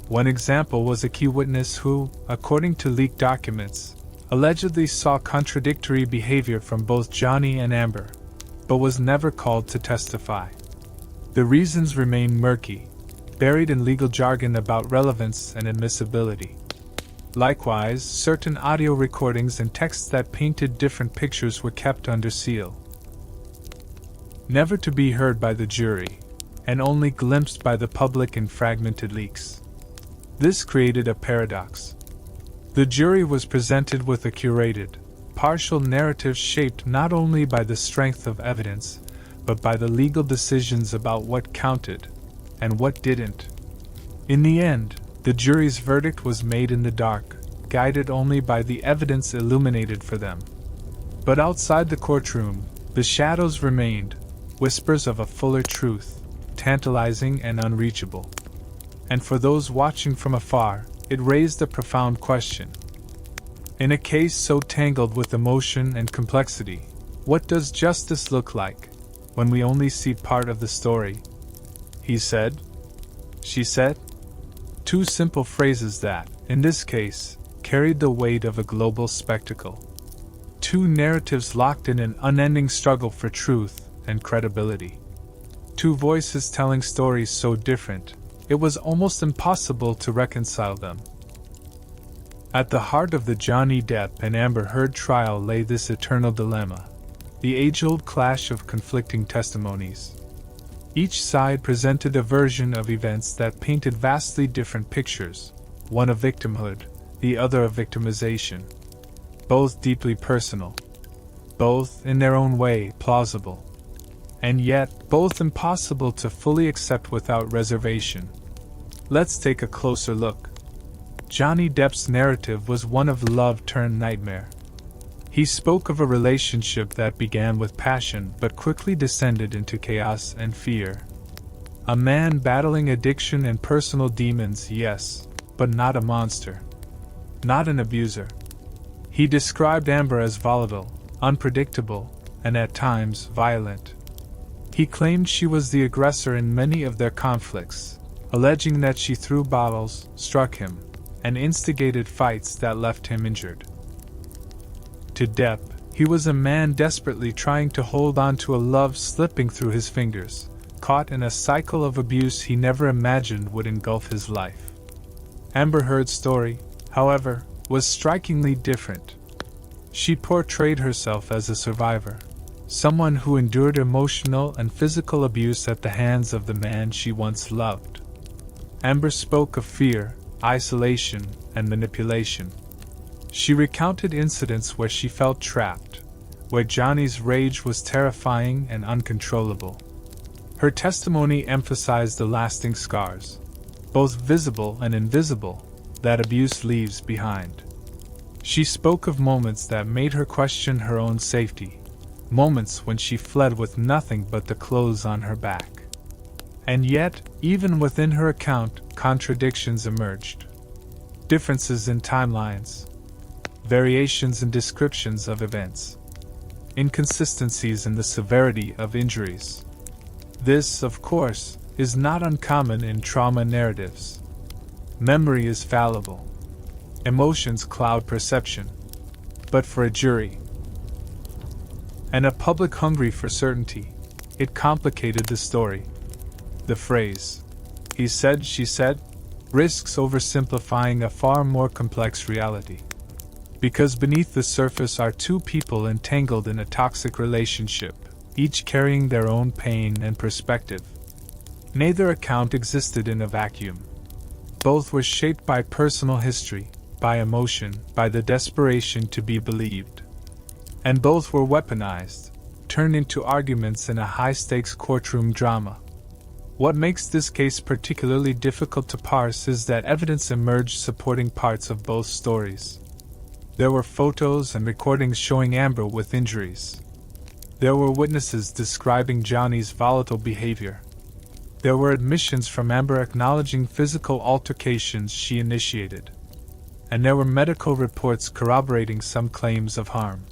One example was a key witness who, according to leaked documents, allegedly saw contradictory behavior from both Johnny and Amber, but was never called to testify. The reasons remain murky, buried in legal jargon about relevance and admissibility. Likewise, certain audio recordings and texts that painted different pictures were kept under seal, never to be heard by the jury, and only glimpsed by the public in fragmented leaks. This created a paradox. The jury was presented with a curated, partial narrative shaped not only by the strength of evidence, but by the legal decisions about what counted and what didn't. In the end, the jury's verdict was made in the dark, guided only by the evidence illuminated for them. But outside the courtroom, the shadows remained, whispers of a fuller truth, tantalizing and unreachable. And for those watching from afar, it raised a profound question. In a case so tangled with emotion and complexity, what does justice look like when we only see part of the story? He said. She said. Two simple phrases that, in this case, carried the weight of a global spectacle. Two narratives locked in an unending struggle for truth and credibility. Two voices telling stories so different, it was almost impossible to reconcile them. At the heart of the Johnny Depp and Amber Heard trial lay this eternal dilemma, the age-old clash of conflicting testimonies. Each side presented a version of events that painted vastly different pictures, one of victimhood, the other of victimization. Both deeply personal, both in their own way plausible, and yet both impossible to fully accept without reservation. Let's take a closer look. Johnny Depp's narrative was one of love turned nightmare. He spoke of a relationship that began with passion but quickly descended into chaos and fear. A man battling addiction and personal demons, yes, but not a monster. Not an abuser. He described Amber as volatile, unpredictable, and at times violent. He claimed she was the aggressor in many of their conflicts, alleging that she threw bottles, struck him, and instigated fights that left him injured. To Depp, he was a man desperately trying to hold on to a love slipping through his fingers, caught in a cycle of abuse he never imagined would engulf his life. Amber Heard's story, however, was strikingly different. She portrayed herself as a survivor, someone who endured emotional and physical abuse at the hands of the man she once loved. Amber spoke of fear, isolation, and manipulation. She recounted incidents where she felt trapped, where Johnny's rage was terrifying and uncontrollable. Her testimony emphasized the lasting scars, both visible and invisible, that abuse leaves behind. She spoke of moments that made her question her own safety, moments when she fled with nothing but the clothes on her back. And yet, even within her account, contradictions emerged. Differences in timelines, variations in descriptions of events, inconsistencies in the severity of injuries. This, of course, is not uncommon in trauma narratives. Memory is fallible. Emotions cloud perception. But for a jury, and a public hungry for certainty, it complicated the story. The phrase, "he said, she said," risks oversimplifying a far more complex reality. Because beneath the surface are two people entangled in a toxic relationship, each carrying their own pain and perspective. Neither account existed in a vacuum. Both were shaped by personal history, by emotion, by the desperation to be believed. And both were weaponized, turned into arguments in a high-stakes courtroom drama. What makes this case particularly difficult to parse is that evidence emerged supporting parts of both stories. There were photos and recordings showing Amber with injuries. There were witnesses describing Johnny's volatile behavior. There were admissions from Amber acknowledging physical altercations she initiated. And there were medical reports corroborating some claims of harm.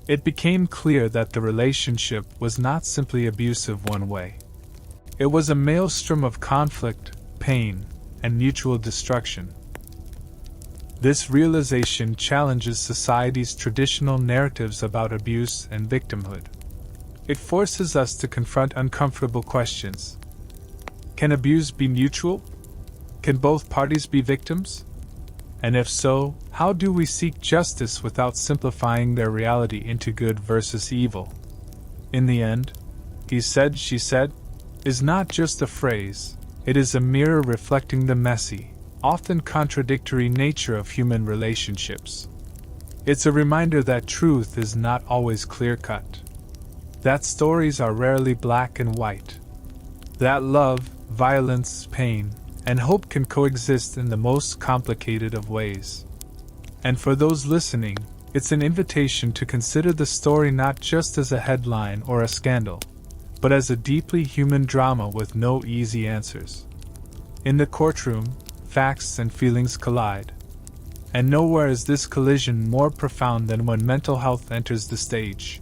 It became clear that the relationship was not simply abusive one way. It was a maelstrom of conflict, pain, and mutual destruction. This realization challenges society's traditional narratives about abuse and victimhood. It forces us to confront uncomfortable questions. Can abuse be mutual? Can both parties be victims? And if so, how do we seek justice without simplifying their reality into good versus evil? In the end, "he said, she said," is not just a phrase, it is a mirror reflecting the messy, often contradictory nature of human relationships. It's a reminder that truth is not always clear-cut. That stories are rarely black and white. That love, violence, pain, and hope can coexist in the most complicated of ways. And for those listening, it's an invitation to consider the story not just as a headline or a scandal, but as a deeply human drama with no easy answers. In the courtroom, facts and feelings collide. And nowhere is this collision more profound than when mental health enters the stage.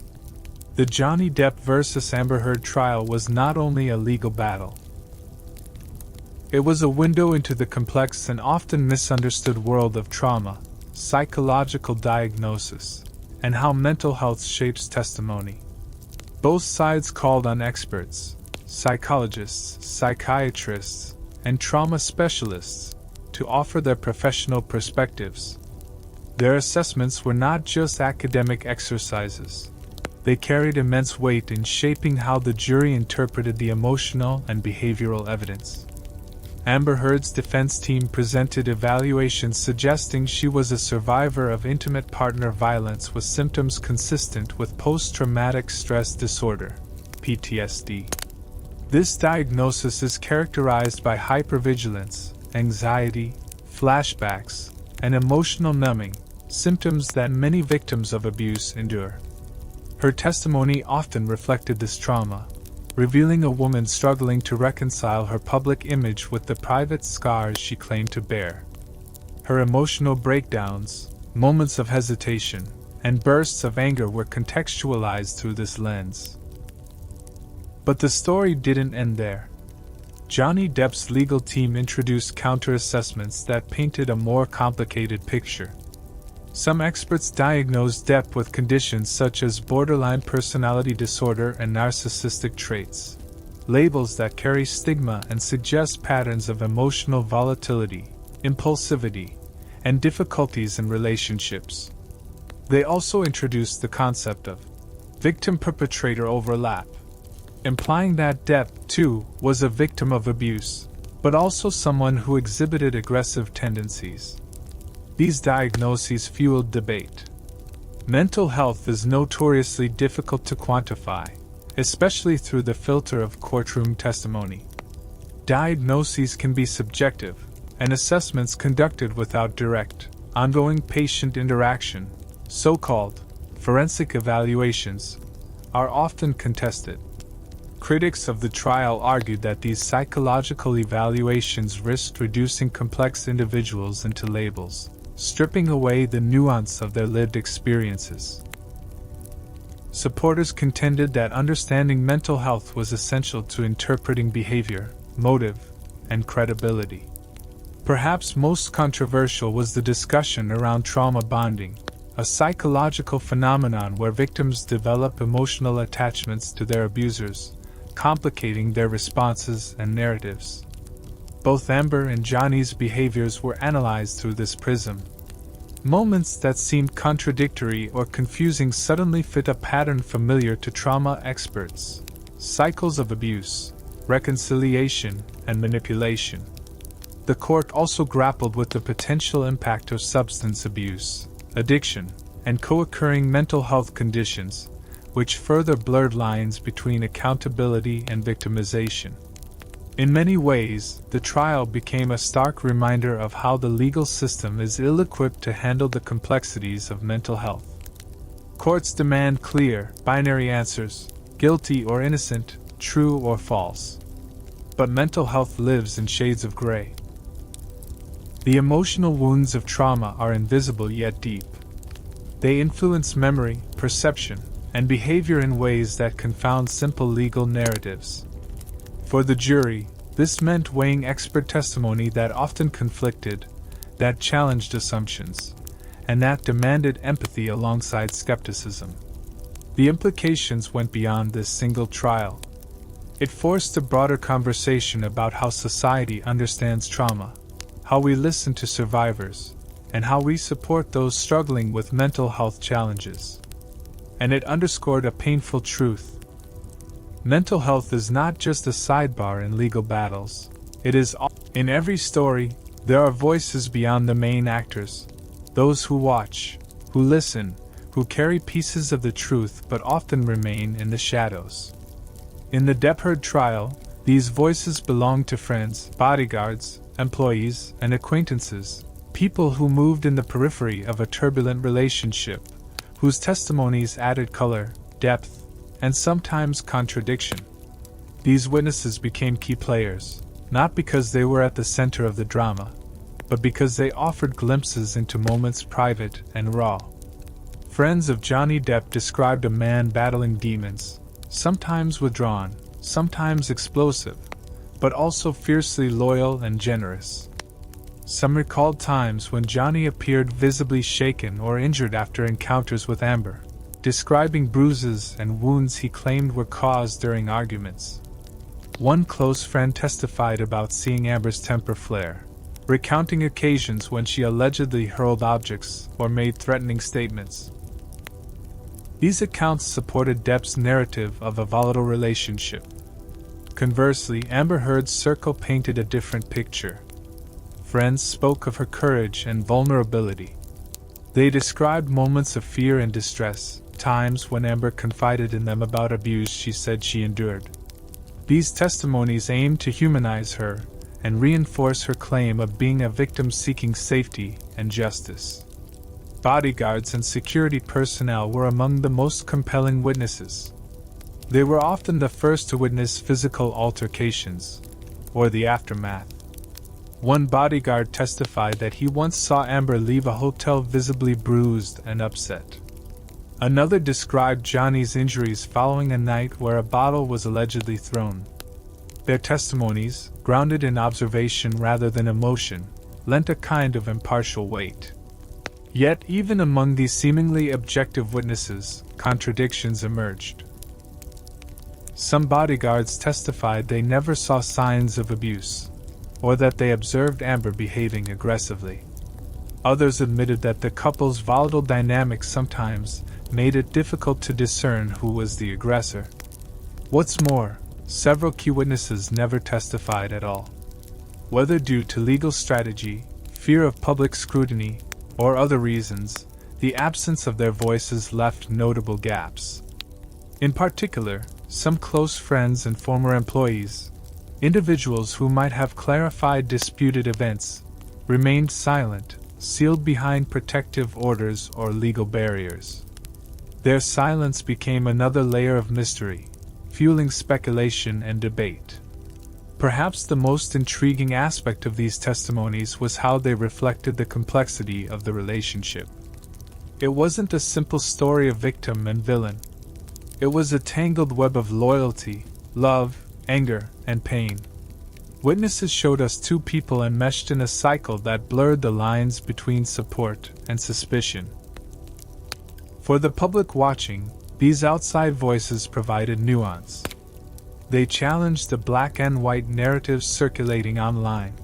The Johnny Depp vs. Amber Heard trial was not only a legal battle. It was a window into the complex and often misunderstood world of trauma, psychological diagnosis, and how mental health shapes testimony. Both sides called on experts, psychologists, psychiatrists, and trauma specialists to offer their professional perspectives. Their assessments were not just academic exercises. They carried immense weight in shaping how the jury interpreted the emotional and behavioral evidence. Amber Heard's defense team presented evaluations suggesting she was a survivor of intimate partner violence with symptoms consistent with post-traumatic stress disorder, PTSD. This diagnosis is characterized by hypervigilance, anxiety, flashbacks, and emotional numbing, symptoms that many victims of abuse endure. Her testimony often reflected this trauma, revealing a woman struggling to reconcile her public image with the private scars she claimed to bear. Her emotional breakdowns, moments of hesitation, and bursts of anger were contextualized through this lens. But the story didn't end there. Johnny Depp's legal team introduced counter-assessments that painted a more complicated picture. Some experts diagnosed Depp with conditions such as borderline personality disorder and narcissistic traits, labels that carry stigma and suggest patterns of emotional volatility, impulsivity, and difficulties in relationships. They also introduced the concept of victim-perpetrator overlap, implying that Depp, too, was a victim of abuse, but also someone who exhibited aggressive tendencies. These diagnoses fueled debate. Mental health is notoriously difficult to quantify, especially through the filter of courtroom testimony. Diagnoses can be subjective, and assessments conducted without direct, ongoing patient interaction, so-called forensic evaluations, are often contested. Critics of the trial argued that these psychological evaluations risked reducing complex individuals into labels, stripping away the nuance of their lived experiences. Supporters contended that understanding mental health was essential to interpreting behavior, motive, and credibility. Perhaps most controversial was the discussion around trauma bonding, a psychological phenomenon where victims develop emotional attachments to their abusers, complicating their responses and narratives. Both Amber and Johnny's behaviors were analyzed through this prism. Moments that seemed contradictory or confusing suddenly fit a pattern familiar to trauma experts: cycles of abuse, reconciliation, and manipulation. The court also grappled with the potential impact of substance abuse, addiction, and co-occurring mental health conditions, which further blurred lines between accountability and victimization. In many ways, the trial became a stark reminder of how the legal system is ill-equipped to handle the complexities of mental health. Courts demand clear, binary answers: guilty or innocent, true or false. But mental health lives in shades of gray. The emotional wounds of trauma are invisible yet deep. They influence memory, perception, and behavior in ways that confound simple legal narratives. For the jury, this meant weighing expert testimony that often conflicted, that challenged assumptions, and that demanded empathy alongside skepticism. The implications went beyond this single trial. It forced a broader conversation about how society understands trauma, how we listen to survivors, and how we support those struggling with mental health challenges. And it underscored a painful truth. Mental health is not just a sidebar in legal battles. It is in every story. There are voices beyond the main actors, those who watch, who listen, who carry pieces of the truth but often remain in the shadows. In the Depp trial, these voices belonged to friends, bodyguards, employees, and acquaintances, people who moved in the periphery of a turbulent relationship, whose testimonies added color, depth, and sometimes contradiction. These witnesses became key players, not because they were at the center of the drama, but because they offered glimpses into moments private and raw. Friends of Johnny Depp described a man battling demons, sometimes withdrawn, sometimes explosive, but also fiercely loyal and generous. Some recalled times when Johnny appeared visibly shaken or injured after encounters with Amber, describing bruises and wounds he claimed were caused during arguments. One close friend testified about seeing Amber's temper flare, recounting occasions when she allegedly hurled objects or made threatening statements. These accounts supported Depp's narrative of a volatile relationship. Conversely, Amber Heard's circle painted a different picture. Friends spoke of her courage and vulnerability. They described moments of fear and distress, times when Amber confided in them about abuse she said she endured. These testimonies aimed to humanize her and reinforce her claim of being a victim seeking safety and justice. Bodyguards and security personnel were among the most compelling witnesses. They were often the first to witness physical altercations, or the aftermath. One bodyguard testified that he once saw Amber leave a hotel visibly bruised and upset. Another described Johnny's injuries following a night where a bottle was allegedly thrown. Their testimonies, grounded in observation rather than emotion, lent a kind of impartial weight. Yet, even among these seemingly objective witnesses, contradictions emerged. Some bodyguards testified they never saw signs of abuse, or that they observed Amber behaving aggressively. Others admitted that the couple's volatile dynamic sometimes made it difficult to discern who was the aggressor. What's more, several key witnesses never testified at all. Whether due to legal strategy, fear of public scrutiny, or other reasons, the absence of their voices left notable gaps. In particular, some close friends and former employees, individuals who might have clarified disputed events, remained silent, sealed behind protective orders or legal barriers. Their silence became another layer of mystery, fueling speculation and debate. Perhaps the most intriguing aspect of these testimonies was how they reflected the complexity of the relationship. It wasn't a simple story of victim and villain. It was a tangled web of loyalty, love, anger, and pain. Witnesses showed us two people enmeshed in a cycle that blurred the lines between support and suspicion. For the public watching, these outside voices provided nuance. They challenged the black and white narratives circulating online.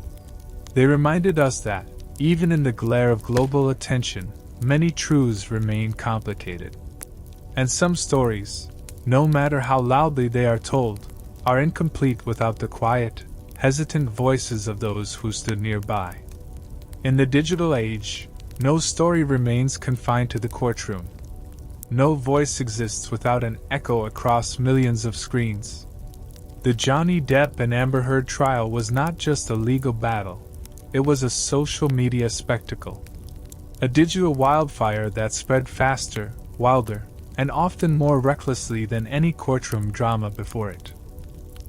They reminded us that, even in the glare of global attention, many truths remain complicated. And some stories, no matter how loudly they are told, are incomplete without the quiet, hesitant voices of those who stood nearby. In the digital age, no story remains confined to the courtroom. No voice exists without an echo across millions of screens. The Johnny Depp and Amber Heard trial was not just a legal battle, it was a social media spectacle. A digital wildfire that spread faster, wilder, and often more recklessly than any courtroom drama before it.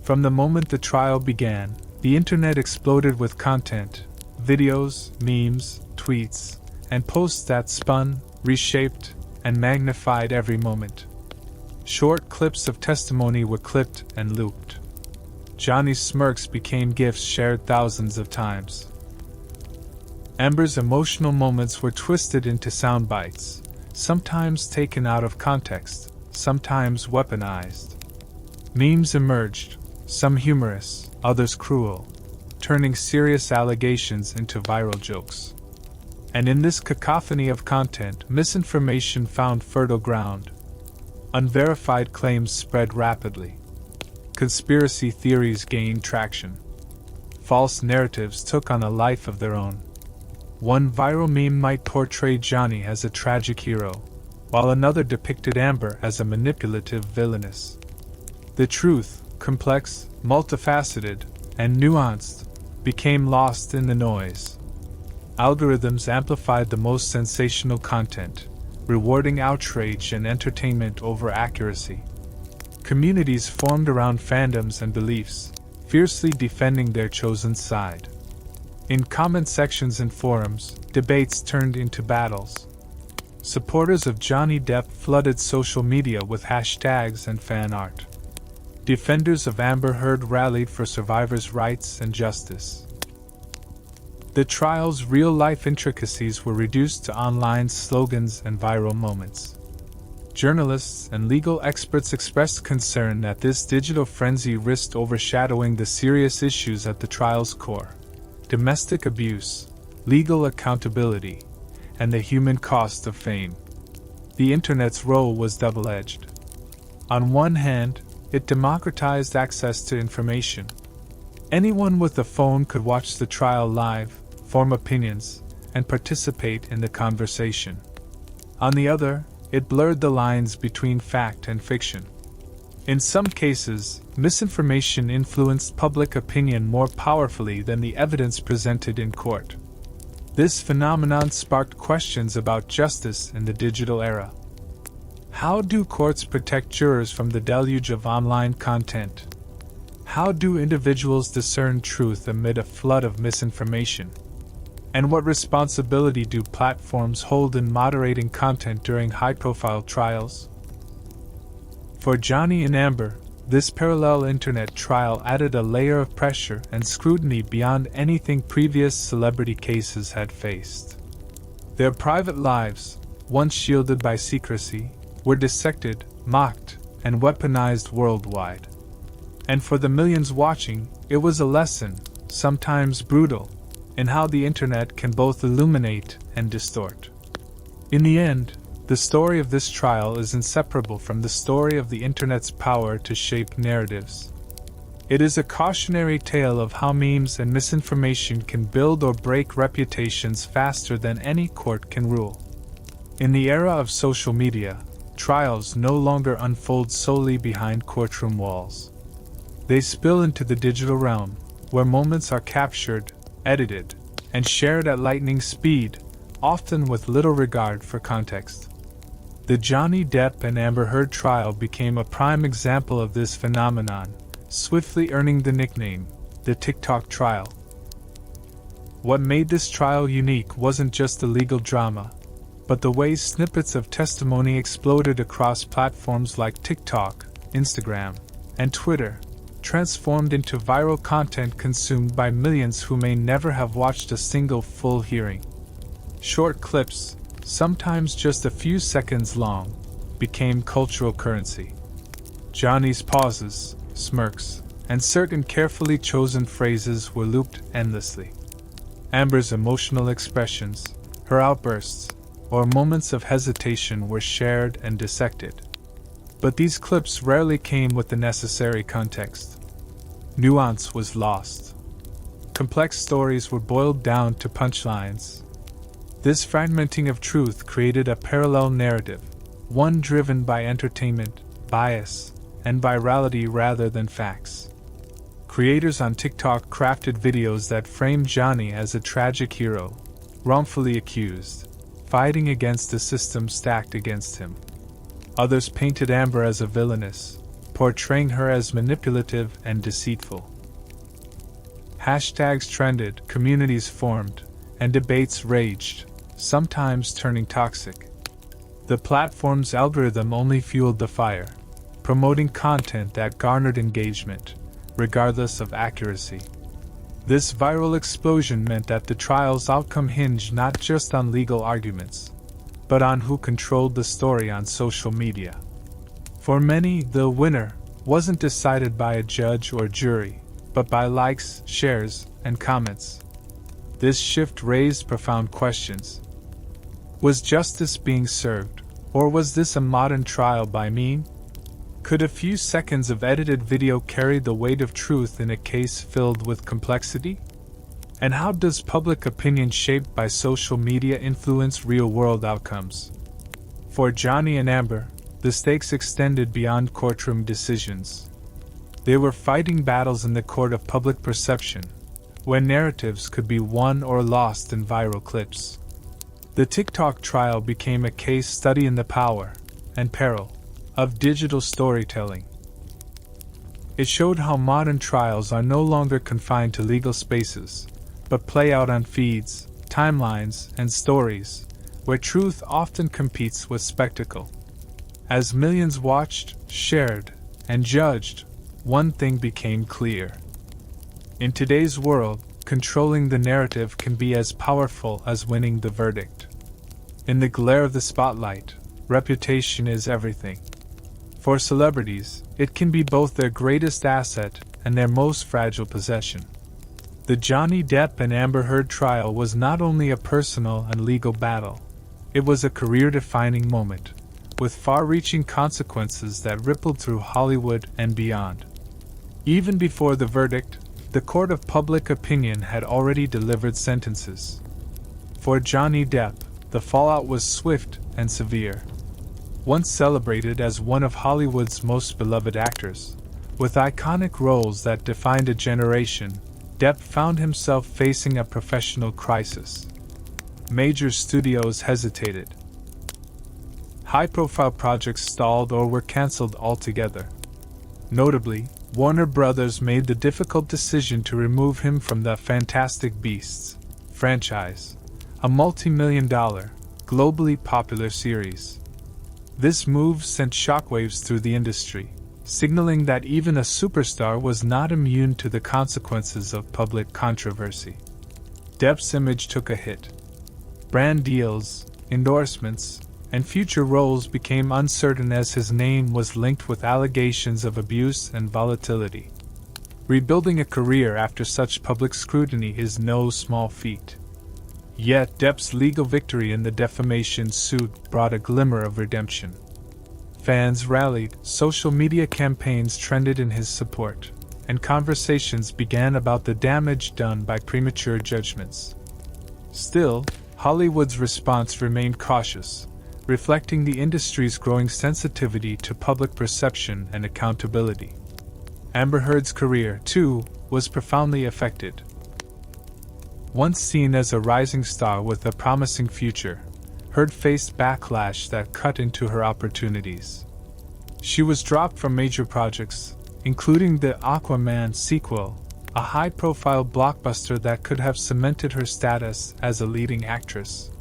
From the moment the trial began, the internet exploded with content, videos, memes, tweets, and posts that spun, reshaped, and magnified every moment. Short clips of testimony were clipped and looped. Johnny's smirks became gifs shared thousands of times. Amber's emotional moments were twisted into sound bites, sometimes taken out of context, sometimes weaponized. Memes emerged, some humorous, others cruel, turning serious allegations into viral jokes. And in this cacophony of content, misinformation found fertile ground. Unverified claims spread rapidly. Conspiracy theories gained traction. False narratives took on a life of their own. One viral meme might portray Johnny as a tragic hero, while another depicted Amber as a manipulative villainess. The truth, complex, multifaceted, and nuanced, became lost in the noise. Algorithms amplified the most sensational content, rewarding outrage and entertainment over accuracy. Communities formed around fandoms and beliefs, fiercely defending their chosen side. In comment sections and forums, debates turned into battles. Supporters of Johnny Depp flooded social media with hashtags and fan art. Defenders of Amber Heard rallied for survivors' rights and justice. The trial's real-life intricacies were reduced to online slogans and viral moments. Journalists and legal experts expressed concern that this digital frenzy risked overshadowing the serious issues at the trial's core: domestic abuse, legal accountability, and the human cost of fame. The internet's role was double-edged. On one hand, it democratized access to information. Anyone with a phone could watch the trial live, form opinions, and participate in the conversation. On the other, it blurred the lines between fact and fiction. In some cases, misinformation influenced public opinion more powerfully than the evidence presented in court. This phenomenon sparked questions about justice in the digital era. How do courts protect jurors from the deluge of online content? How do individuals discern truth amid a flood of misinformation? And what responsibility do platforms hold in moderating content during high-profile trials? For Johnny and Amber, this parallel internet trial added a layer of pressure and scrutiny beyond anything previous celebrity cases had faced. Their private lives, once shielded by secrecy, were dissected, mocked, and weaponized worldwide. And for the millions watching, it was a lesson, sometimes brutal, in how the internet can both illuminate and distort. In the end, the story of this trial is inseparable from the story of the internet's power to shape narratives. It is a cautionary tale of how memes and misinformation can build or break reputations faster than any court can rule. In the era of social media, trials no longer unfold solely behind courtroom walls. They spill into the digital realm, where moments are captured, edited, and shared at lightning speed, often with little regard for context. The Johnny Depp and Amber Heard trial became a prime example of this phenomenon, swiftly earning the nickname, the TikTok trial. What made this trial unique wasn't just the legal drama, but the way snippets of testimony exploded across platforms like TikTok, Instagram, and Twitter, transformed into viral content consumed by millions who may never have watched a single full hearing. Short clips, sometimes just a few seconds long, became cultural currency. Johnny's pauses, smirks, and certain carefully chosen phrases were looped endlessly. Amber's emotional expressions, her outbursts, or moments of hesitation were shared and dissected. But these clips rarely came with the necessary context. Nuance was lost. Complex stories were boiled down to punchlines. This fragmenting of truth created a parallel narrative, one driven by entertainment, bias, and virality rather than facts. Creators on TikTok crafted videos that framed Johnny as a tragic hero, wrongfully accused, fighting against a system stacked against him. Others painted Amber as a villainess, portraying her as manipulative and deceitful. Hashtags trended, communities formed, and debates raged, sometimes turning toxic. The platform's algorithm only fueled the fire, promoting content that garnered engagement, regardless of accuracy. This viral explosion meant that the trial's outcome hinged not just on legal arguments, but on who controlled the story on social media. For many, the winner wasn't decided by a judge or jury, but by likes, shares, and comments. This shift raised profound questions. Was justice being served, or was this a modern trial by meme? Could a few seconds of edited video carry the weight of truth in a case filled with complexity? And how does public opinion shaped by social media influence real-world outcomes? For Johnny and Amber, the stakes extended beyond courtroom decisions. They were fighting battles in the court of public perception, where narratives could be won or lost in viral clips. The TikTok trial became a case study in the power and peril of digital storytelling. It showed how modern trials are no longer confined to legal spaces, but play out on feeds, timelines, and stories, where truth often competes with spectacle. As millions watched, shared, and judged, one thing became clear. In today's world, controlling the narrative can be as powerful as winning the verdict. In the glare of the spotlight, reputation is everything. For celebrities, it can be both their greatest asset and their most fragile possession. The Johnny Depp and Amber Heard trial was not only a personal and legal battle, it was a career-defining moment, with far-reaching consequences that rippled through Hollywood and beyond. Even before the verdict, the court of public opinion had already delivered sentences. For Johnny Depp, the fallout was swift and severe. Once celebrated as one of Hollywood's most beloved actors, with iconic roles that defined a generation, Depp found himself facing a professional crisis. Major studios hesitated. High-profile projects stalled or were cancelled altogether. Notably, Warner Brothers made the difficult decision to remove him from the Fantastic Beasts franchise, a multi-million-dollar, globally popular series. This move sent shockwaves through the industry, signaling that even a superstar was not immune to the consequences of public controversy. Depp's image took a hit. Brand deals, endorsements, and future roles became uncertain as his name was linked with allegations of abuse and volatility. Rebuilding a career after such public scrutiny is no small feat. Yet Depp's legal victory in the defamation suit brought a glimmer of redemption. Fans rallied, social media campaigns trended in his support, and conversations began about the damage done by premature judgments. Still, Hollywood's response remained cautious, reflecting the industry's growing sensitivity to public perception and accountability. Amber Heard's career, too, was profoundly affected. Once seen as a rising star with a promising future, Heard faced backlash that cut into her opportunities. She was dropped from major projects, including the Aquaman sequel, a high-profile blockbuster that could have cemented her status as a leading actress.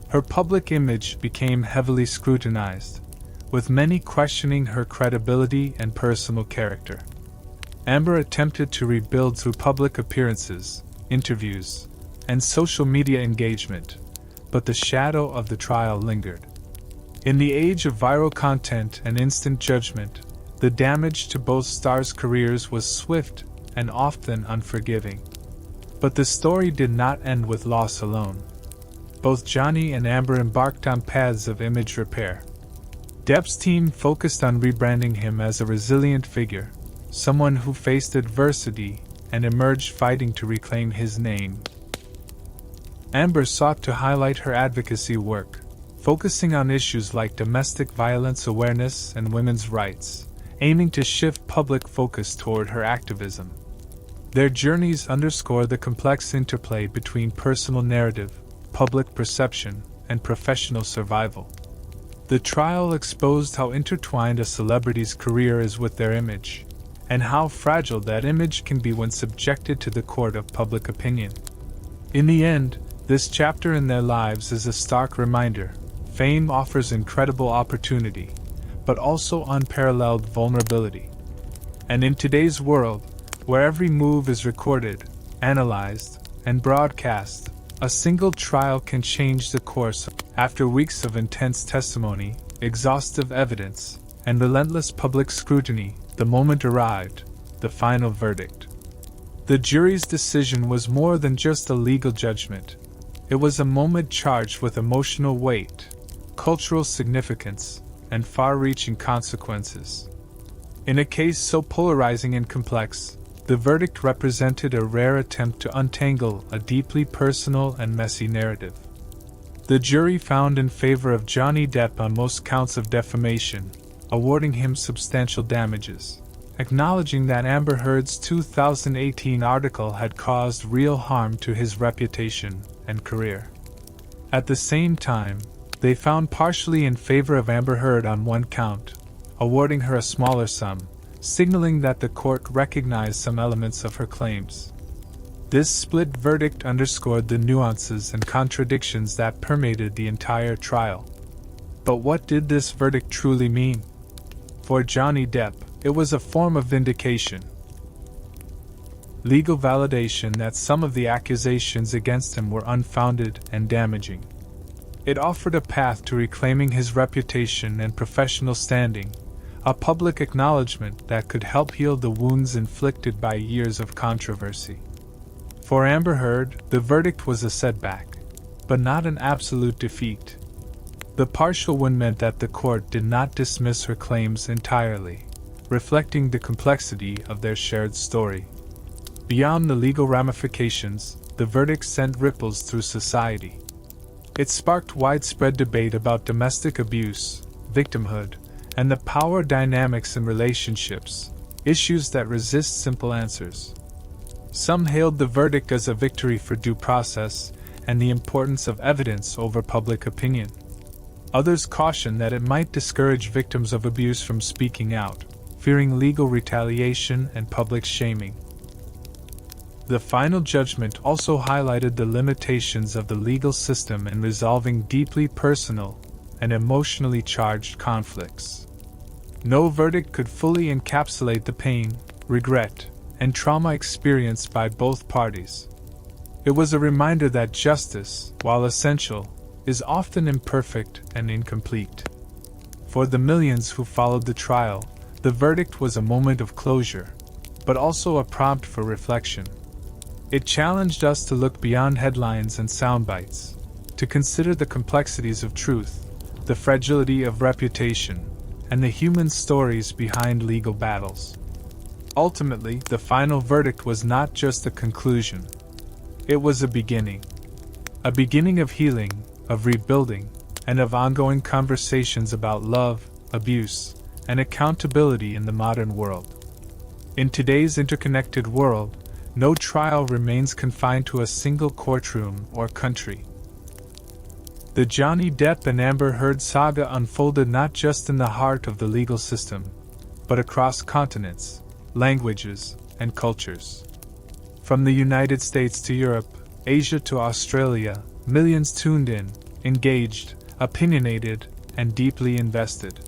Her public image became heavily scrutinized, with many questioning her credibility and personal character. Amber attempted to rebuild through public appearances, interviews, and social media engagement, but the shadow of the trial lingered. In the age of viral content and instant judgment, the damage to both stars' careers was swift and often unforgiving. But the story did not end with loss alone. Both Johnny and Amber embarked on paths of image repair. Depp's team focused on rebranding him as a resilient figure, someone who faced adversity and emerged fighting to reclaim his name. Amber sought to highlight her advocacy work, focusing on issues like domestic violence awareness and women's rights, aiming to shift public focus toward her activism. Their journeys underscore the complex interplay between personal narrative, public perception, and professional survival. The trial exposed how intertwined a celebrity's career is with their image, and how fragile that image can be when subjected to the court of public opinion. In the end, this chapter in their lives is a stark reminder: fame offers incredible opportunity, but also unparalleled vulnerability. And in today's world, where every move is recorded, analyzed, and broadcast, a single trial can change the course. After weeks of intense testimony, exhaustive evidence, and relentless public scrutiny, the moment arrived, the final verdict. The jury's decision was more than just a legal judgment. It was a moment charged with emotional weight, cultural significance, and far-reaching consequences. In a case so polarizing and complex, the verdict represented a rare attempt to untangle a deeply personal and messy narrative. The jury found in favor of Johnny Depp on most counts of defamation, awarding him substantial damages, acknowledging that Amber Heard's 2018 article had caused real harm to his reputation and career. At the same time, they found partially in favor of Amber Heard on one count, awarding her a smaller sum, signaling that the court recognized some elements of her claims. This split verdict underscored the nuances and contradictions that permeated the entire trial. But what did this verdict truly mean? For Johnny Depp, it was a form of vindication. Legal validation that some of the accusations against him were unfounded and damaging. It offered a path to reclaiming his reputation and professional standing, a public acknowledgement that could help heal the wounds inflicted by years of controversy. For Amber Heard, the verdict was a setback, but not an absolute defeat. The partial win meant that the court did not dismiss her claims entirely, reflecting the complexity of their shared story. Beyond the legal ramifications, the verdict sent ripples through society. It sparked widespread debate about domestic abuse, victimhood, and the power dynamics in relationships, issues that resist simple answers. Some hailed the verdict as a victory for due process and the importance of evidence over public opinion. Others cautioned that it might discourage victims of abuse from speaking out, fearing legal retaliation and public shaming. The final judgment also highlighted the limitations of the legal system in resolving deeply personal and emotionally charged conflicts. No verdict could fully encapsulate the pain, regret, and trauma experienced by both parties. It was a reminder that justice, while essential, is often imperfect and incomplete. For the millions who followed the trial, the verdict was a moment of closure, but also a prompt for reflection. It challenged us to look beyond headlines and soundbites, to consider the complexities of truth, the fragility of reputation, and the human stories behind legal battles. Ultimately, the final verdict was not just a conclusion. It was a beginning. A beginning of healing, of rebuilding, and of ongoing conversations about love, abuse, and accountability in the modern world. In today's interconnected world, no trial remains confined to a single courtroom or country. The Johnny Depp and Amber Heard saga unfolded not just in the heart of the legal system, but across continents, languages, and cultures. From the United States to Europe, Asia to Australia, millions tuned in, engaged, opinionated, and deeply invested.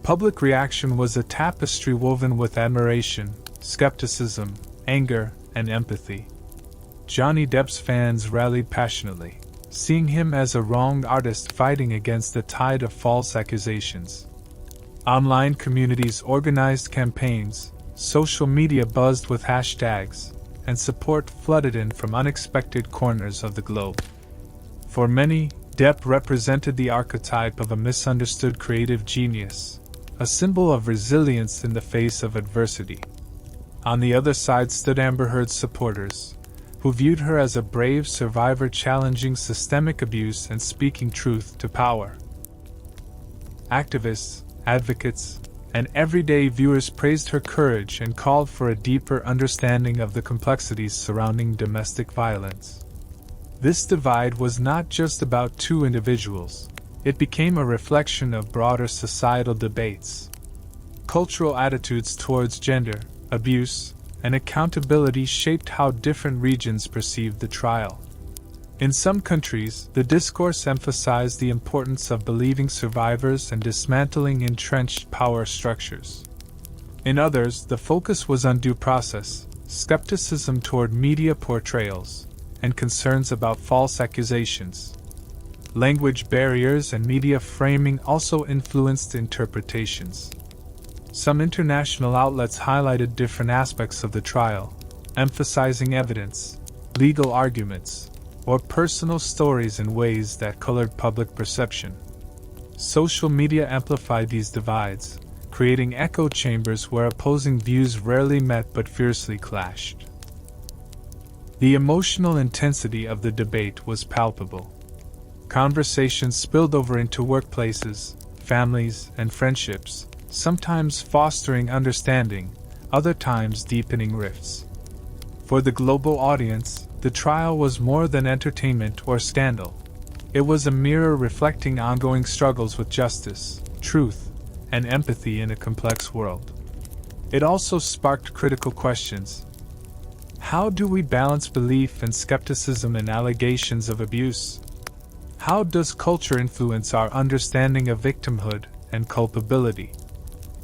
Public reaction was a tapestry woven with admiration, skepticism, anger, and empathy. Johnny Depp's fans rallied passionately, seeing him as a wronged artist fighting against the tide of false accusations. Online communities organized campaigns, social media buzzed with hashtags, and support flooded in from unexpected corners of the globe. For many, Depp represented the archetype of a misunderstood creative genius, a symbol of resilience in the face of adversity. On the other side stood Amber Heard's supporters, who viewed her as a brave survivor challenging systemic abuse and speaking truth to power. Activists, advocates, and everyday viewers praised her courage and called for a deeper understanding of the complexities surrounding domestic violence. This divide was not just about two individuals, it became a reflection of broader societal debates. Cultural attitudes towards gender, abuse, and accountability shaped how different regions perceived the trial. In some countries, the discourse emphasized the importance of believing survivors and dismantling entrenched power structures. In others, the focus was on due process, skepticism toward media portrayals, and concerns about false accusations. Language barriers and media framing also influenced interpretations. Some international outlets highlighted different aspects of the trial, emphasizing evidence, legal arguments, or personal stories in ways that colored public perception. Social media amplified these divides, creating echo chambers where opposing views rarely met but fiercely clashed. The emotional intensity of the debate was palpable. Conversations spilled over into workplaces, families, and friendships, sometimes fostering understanding, other times deepening rifts. For the global audience, the trial was more than entertainment or scandal. It was a mirror reflecting ongoing struggles with justice, truth, and empathy in a complex world. It also sparked critical questions. How do we balance belief and skepticism in allegations of abuse? How does culture influence our understanding of victimhood and culpability?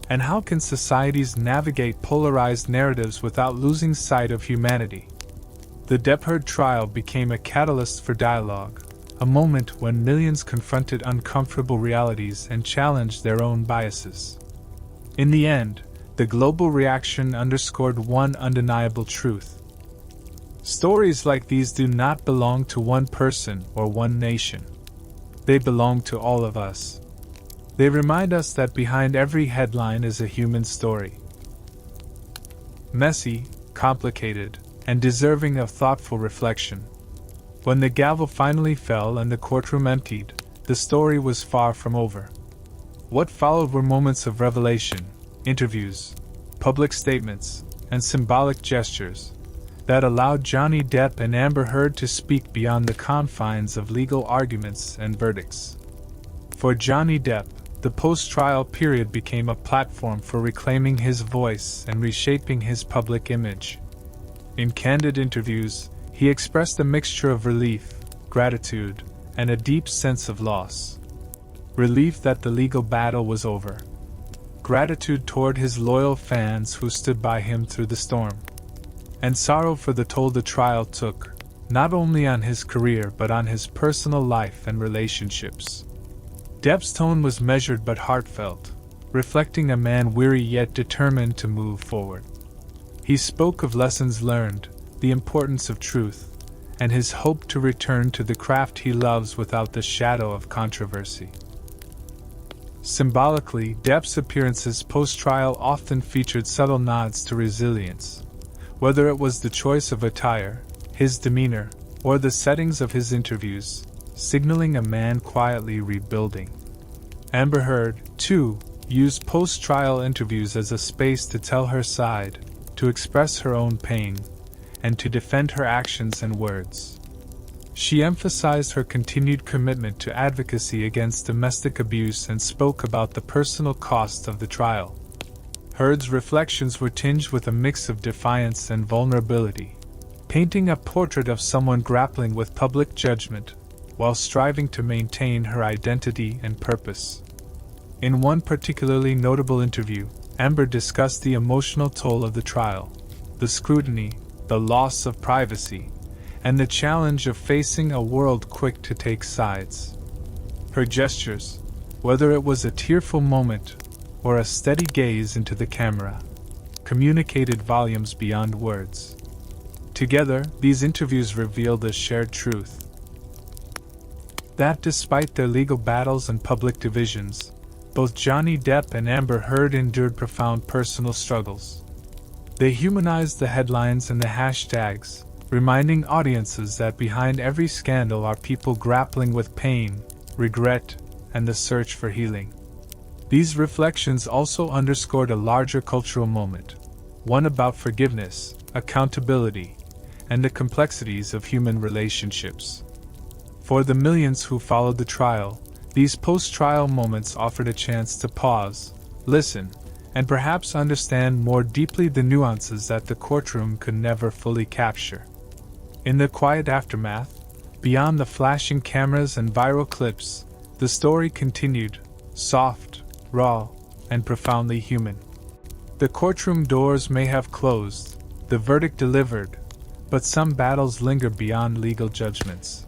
And how can societies navigate polarized narratives without losing sight of humanity? The Depp Heard trial became a catalyst for dialogue, a moment when millions confronted uncomfortable realities and challenged their own biases. In the end, the global reaction underscored one undeniable truth. Stories like these do not belong to one person or one nation. They belong to all of us. They remind us that behind every headline is a human story. Messy, complicated, and deserving of thoughtful reflection. When the gavel finally fell and the courtroom emptied, the story was far from over. What followed were moments of revelation, interviews, public statements, and symbolic gestures that allowed Johnny Depp and Amber Heard to speak beyond the confines of legal arguments and verdicts. For Johnny Depp, the post-trial period became a platform for reclaiming his voice and reshaping his public image. In candid interviews, he expressed a mixture of relief, gratitude, and a deep sense of loss. Relief that the legal battle was over. Gratitude toward his loyal fans who stood by him through the storm. And sorrow for the toll the trial took, not only on his career but on his personal life and relationships. Depp's tone was measured but heartfelt, reflecting a man weary yet determined to move forward. He spoke of lessons learned, the importance of truth, and his hope to return to the craft he loves without the shadow of controversy. Symbolically, Depp's appearances post-trial often featured subtle nods to resilience, whether it was the choice of attire, his demeanor, or the settings of his interviews, signaling a man quietly rebuilding. Amber Heard, too, used post-trial interviews as a space to tell her side, to express her own pain, and to defend her actions and words. She emphasized her continued commitment to advocacy against domestic abuse and spoke about the personal cost of the trial. Heard's reflections were tinged with a mix of defiance and vulnerability, painting a portrait of someone grappling with public judgment while striving to maintain her identity and purpose. In one particularly notable interview, Amber discussed the emotional toll of the trial, the scrutiny, the loss of privacy, and the challenge of facing a world quick to take sides. Her gestures, whether it was a tearful moment or a steady gaze into the camera, communicated volumes beyond words. Together, these interviews revealed a shared truth: that despite their legal battles and public divisions, both Johnny Depp and Amber Heard endured profound personal struggles. They humanized the headlines and the hashtags, reminding audiences that behind every scandal are people grappling with pain, regret, and the search for healing. These reflections also underscored a larger cultural moment, one about forgiveness, accountability, and the complexities of human relationships. For the millions who followed the trial, these post-trial moments offered a chance to pause, listen, and perhaps understand more deeply the nuances that the courtroom could never fully capture. In the quiet aftermath, beyond the flashing cameras and viral clips, the story continued, soft, raw, and profoundly human. The courtroom doors may have closed, the verdict delivered, but some battles linger beyond legal judgments.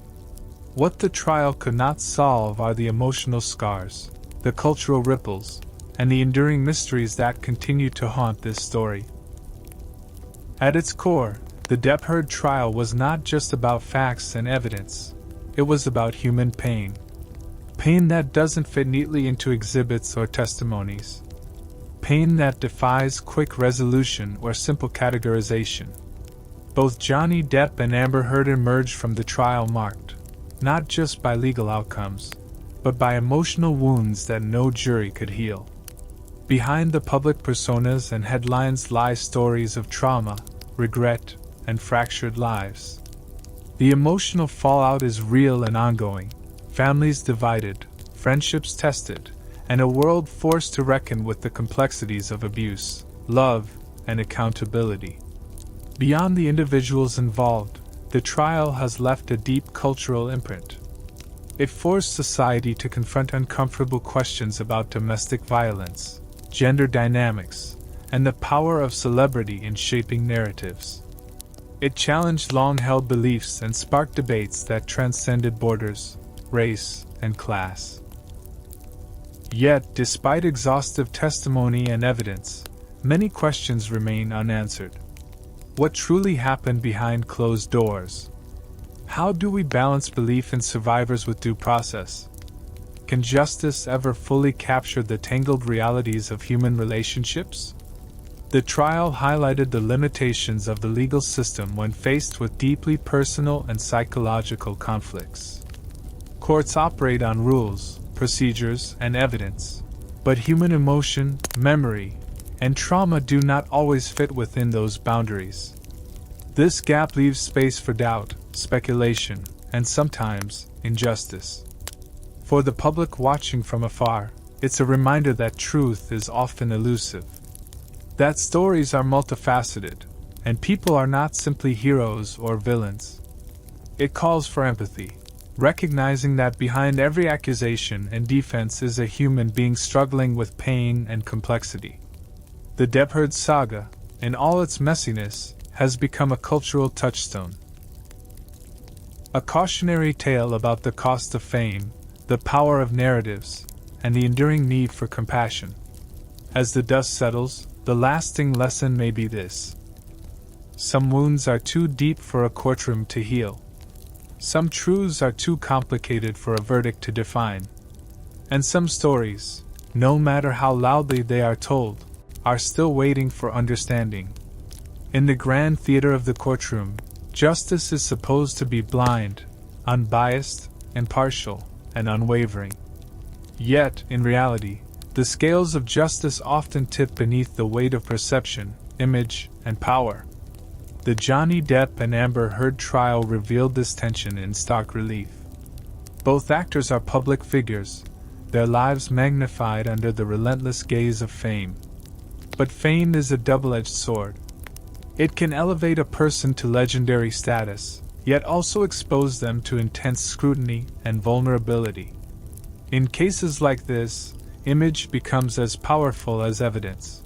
What the trial could not solve are the emotional scars, the cultural ripples, and the enduring mysteries that continue to haunt this story. At its core, the Depp Heard trial was not just about facts and evidence, it was about human pain. Pain that doesn't fit neatly into exhibits or testimonies. Pain that defies quick resolution or simple categorization. Both Johnny Depp and Amber Heard emerged from the trial marked, not just by legal outcomes, but by emotional wounds that no jury could heal. Behind the public personas and headlines lie stories of trauma, regret, and fractured lives. The emotional fallout is real and ongoing. Families divided, friendships tested, and a world forced to reckon with the complexities of abuse, love, and accountability. Beyond the individuals involved, the trial has left a deep cultural imprint. It forced society to confront uncomfortable questions about domestic violence, gender dynamics, and the power of celebrity in shaping narratives. It challenged long-held beliefs and sparked debates that transcended borders, race, and class. Yet, despite exhaustive testimony and evidence, many questions remain unanswered. What truly happened behind closed doors? How do we balance belief in survivors with due process? Can justice ever fully capture the tangled realities of human relationships? The trial highlighted the limitations of the legal system when faced with deeply personal and psychological conflicts. Courts operate on rules, procedures, and evidence, but human emotion, memory, and trauma do not always fit within those boundaries. This gap leaves space for doubt, speculation, and sometimes injustice. For the public watching from afar, it's a reminder that truth is often elusive. That stories are multifaceted, and people are not simply heroes or villains. It calls for empathy, recognizing that behind every accusation and defense is a human being struggling with pain and complexity. The Depp Heard saga, in all its messiness, has become a cultural touchstone. A cautionary tale about the cost of fame, the power of narratives, and the enduring need for compassion. As the dust settles, the lasting lesson may be this: Some wounds are too deep for a courtroom to heal. Some truths are too complicated for a verdict to define. And some stories, no matter how loudly they are told, are still waiting for understanding. In the grand theater of the courtroom, justice is supposed to be blind, unbiased, impartial, and unwavering. Yet, in reality, the scales of justice often tip beneath the weight of perception, image, and power. The Johnny Depp and Amber Heard trial revealed this tension in stark relief. Both actors are public figures, their lives magnified under the relentless gaze of fame. But fame is a double-edged sword. It can elevate a person to legendary status, yet also expose them to intense scrutiny and vulnerability. In cases like this, image becomes as powerful as evidence.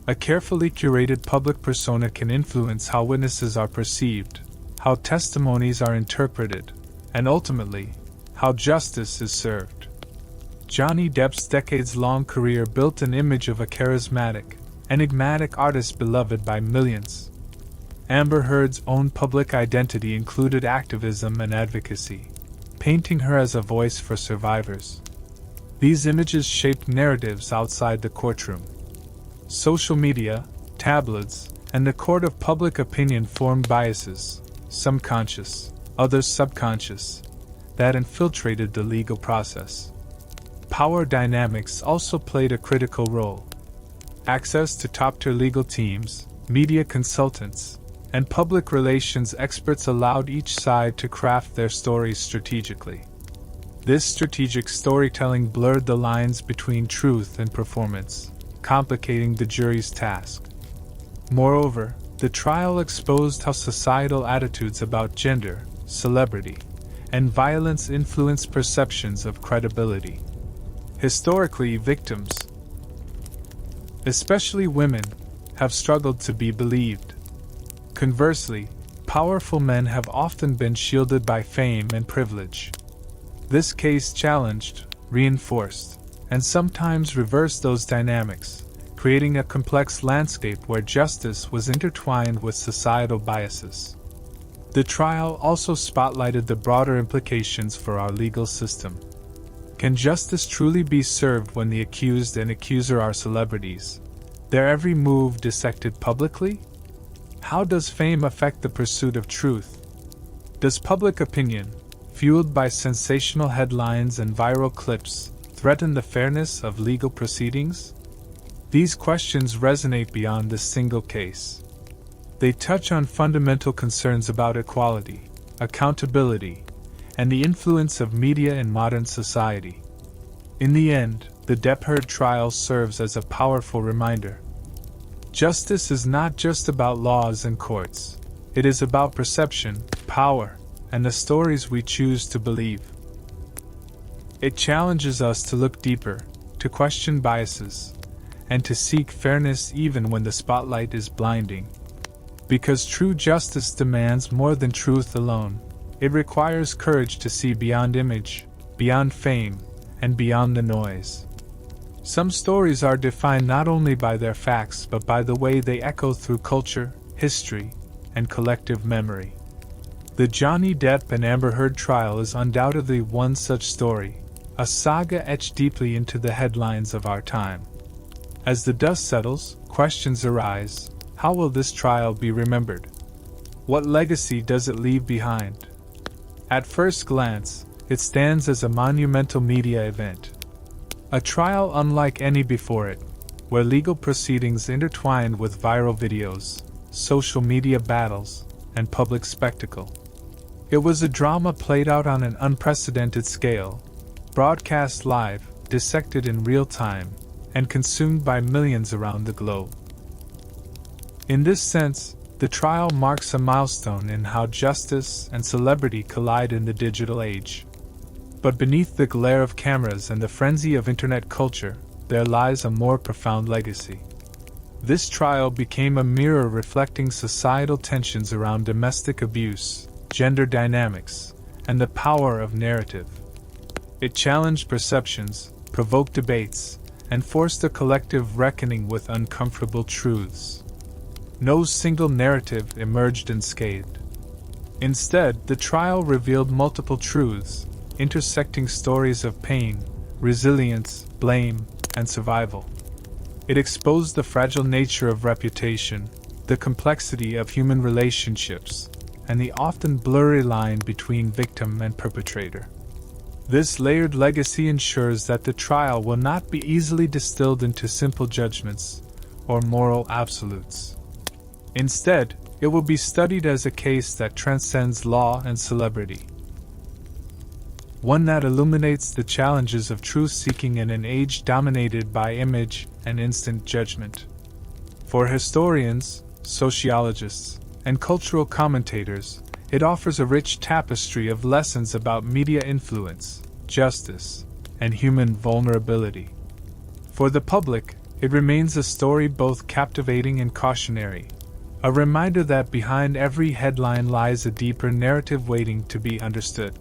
A carefully curated public persona can influence how witnesses are perceived, how testimonies are interpreted, and ultimately, how justice is served. Johnny Depp's decades-long career built an image of a charismatic, enigmatic artist beloved by millions. Amber Heard's own public identity included activism and advocacy, painting her as a voice for survivors. These images shaped narratives outside the courtroom. Social media, tabloids, and the court of public opinion formed biases, some conscious, others subconscious, that infiltrated the legal process. Power dynamics also played a critical role. Access to top-tier legal teams, media consultants, and public relations experts allowed each side to craft their stories strategically. This strategic storytelling blurred the lines between truth and performance, complicating the jury's task. Moreover, the trial exposed how societal attitudes about gender, celebrity, and violence influence perceptions of credibility. Historically, victims, especially women, have struggled to be believed. Conversely, powerful men have often been shielded by fame and privilege. This case challenged, reinforced, and sometimes reversed those dynamics, creating a complex landscape where justice was intertwined with societal biases. The trial also spotlighted the broader implications for our legal system. Can justice truly be served when the accused and accuser are celebrities, their every move dissected publicly? How does fame affect the pursuit of truth? Does public opinion, fueled by sensational headlines and viral clips, threaten the fairness of legal proceedings? These questions resonate beyond this single case. They touch on fundamental concerns about equality, accountability, and the influence of media in modern society. In the end, the Depp Heard trial serves as a powerful reminder. Justice is not just about laws and courts. It is about perception, power, and the stories we choose to believe. It challenges us to look deeper, to question biases, and to seek fairness even when the spotlight is blinding. Because true justice demands more than truth alone. It requires courage to see beyond image, beyond fame, and beyond the noise. Some stories are defined not only by their facts but by the way they echo through culture, history, and collective memory. The Johnny Depp and Amber Heard trial is undoubtedly one such story, a saga etched deeply into the headlines of our time. As the dust settles, questions arise. How will this trial be remembered? What legacy does it leave behind? At first glance, it stands as a monumental media event. A trial unlike any before it, where legal proceedings intertwined with viral videos, social media battles, and public spectacle. It was a drama played out on an unprecedented scale, broadcast live, dissected in real time, and consumed by millions around the globe. In this sense, the trial marks a milestone in how justice and celebrity collide in the digital age. But beneath the glare of cameras and the frenzy of internet culture, there lies a more profound legacy. This trial became a mirror reflecting societal tensions around domestic abuse, gender dynamics, and the power of narrative. It challenged perceptions, provoked debates, and forced a collective reckoning with uncomfortable truths. No single narrative emerged unscathed. Instead, the trial revealed multiple truths, intersecting stories of pain, resilience, blame, and survival. It exposed the fragile nature of reputation, the complexity of human relationships, and the often blurry line between victim and perpetrator. This layered legacy ensures that the trial will not be easily distilled into simple judgments or moral absolutes. Instead, it will be studied as a case that transcends law and celebrity. One that illuminates the challenges of truth-seeking in an age dominated by image and instant judgment. For historians, sociologists, and cultural commentators, it offers a rich tapestry of lessons about media influence, justice, and human vulnerability. For the public, it remains a story both captivating and cautionary, a reminder that behind every headline lies a deeper narrative waiting to be understood.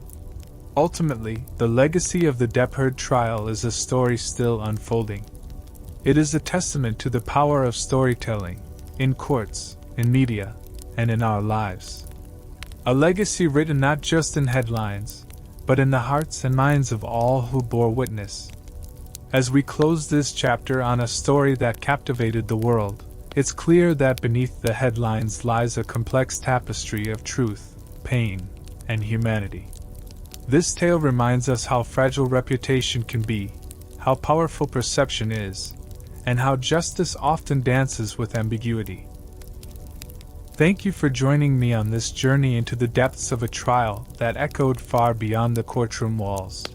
Ultimately, the legacy of the Depp trial is a story still unfolding. It is a testament to the power of storytelling, in courts, in media, and in our lives. A legacy written not just in headlines, but in the hearts and minds of all who bore witness. As we close this chapter on a story that captivated the world, it's clear that beneath the headlines lies a complex tapestry of truth, pain, and humanity. This tale reminds us how fragile reputation can be, how powerful perception is, and how justice often dances with ambiguity. Thank you for joining me on this journey into the depths of a trial that echoed far beyond the courtroom walls.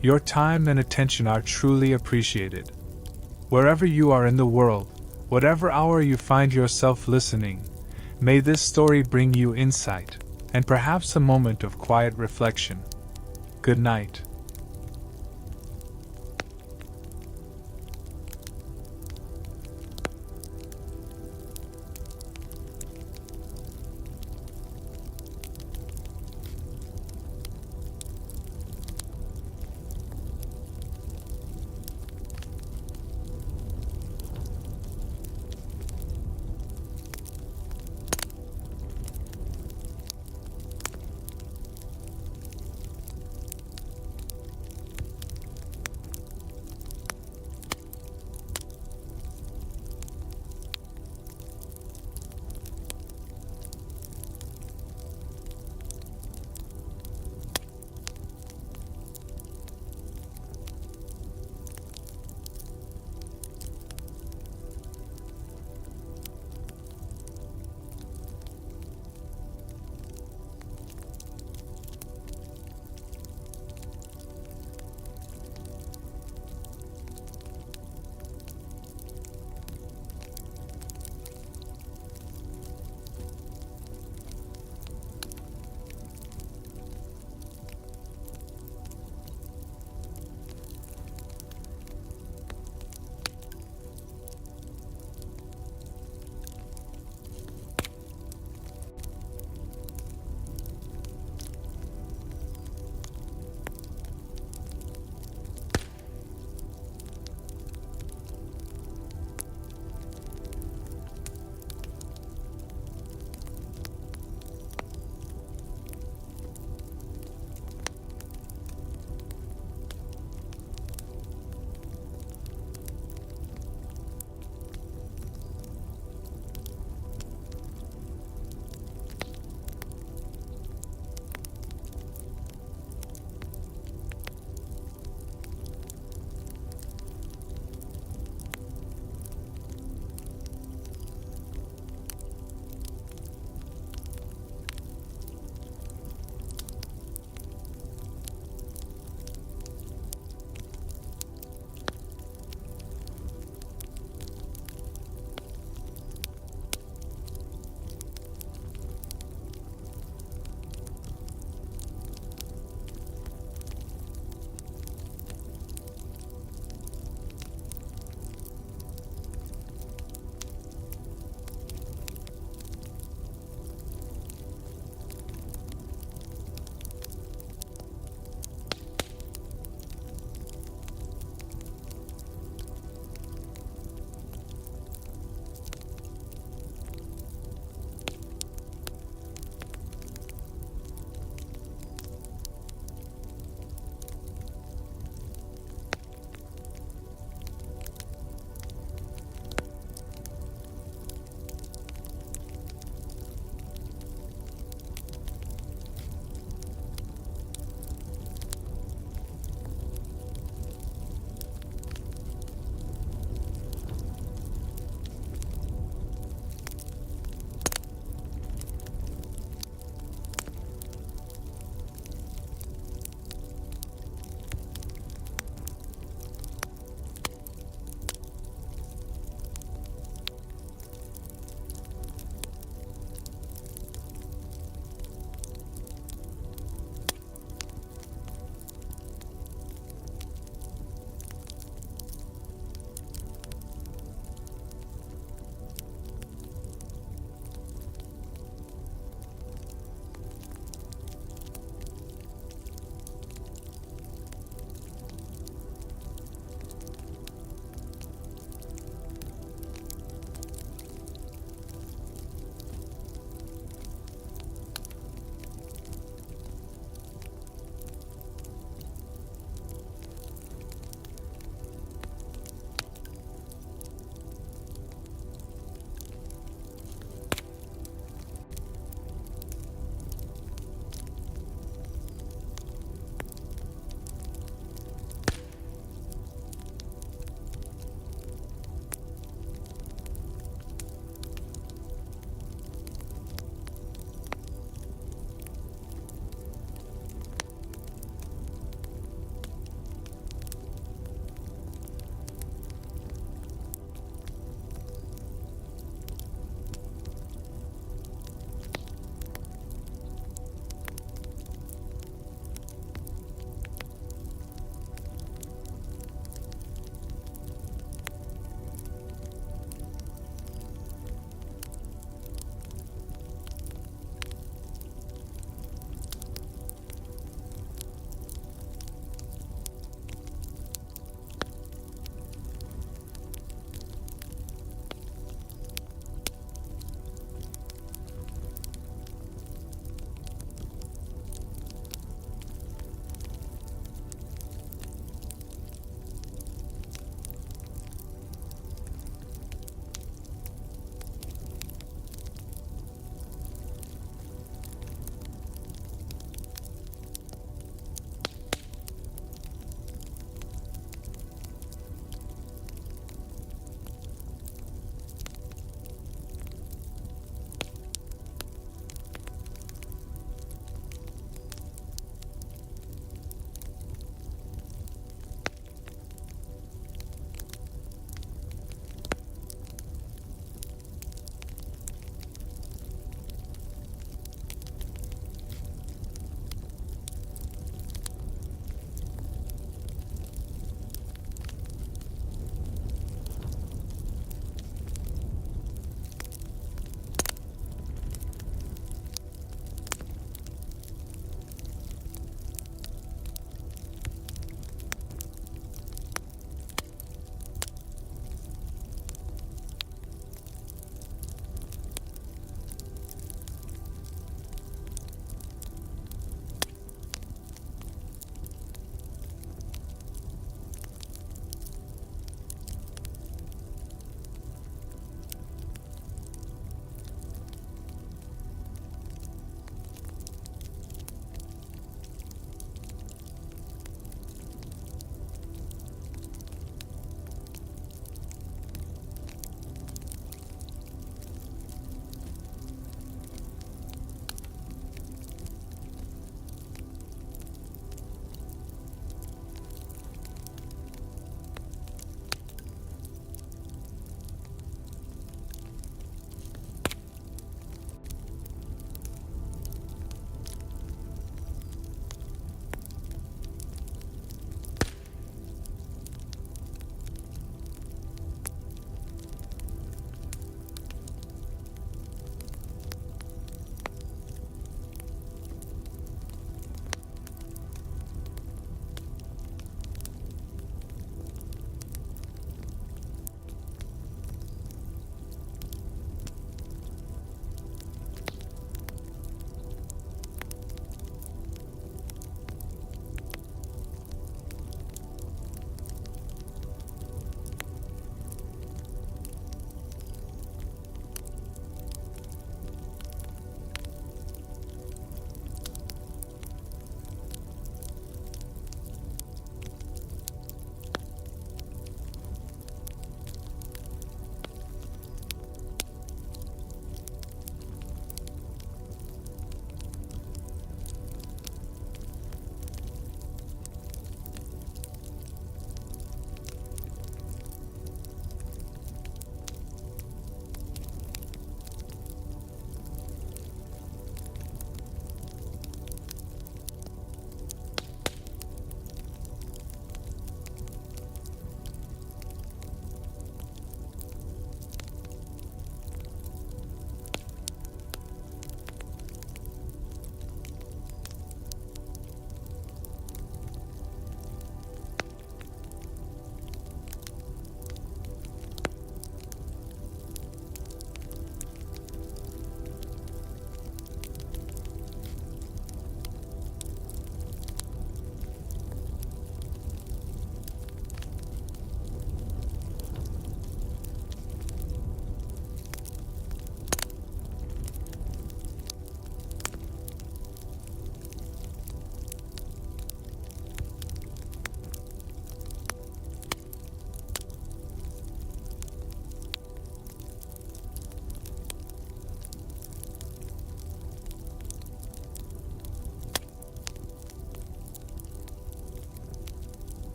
Your time and attention are truly appreciated. Wherever you are in the world, whatever hour you find yourself listening, may this story bring you insight, and perhaps a moment of quiet reflection. Good night.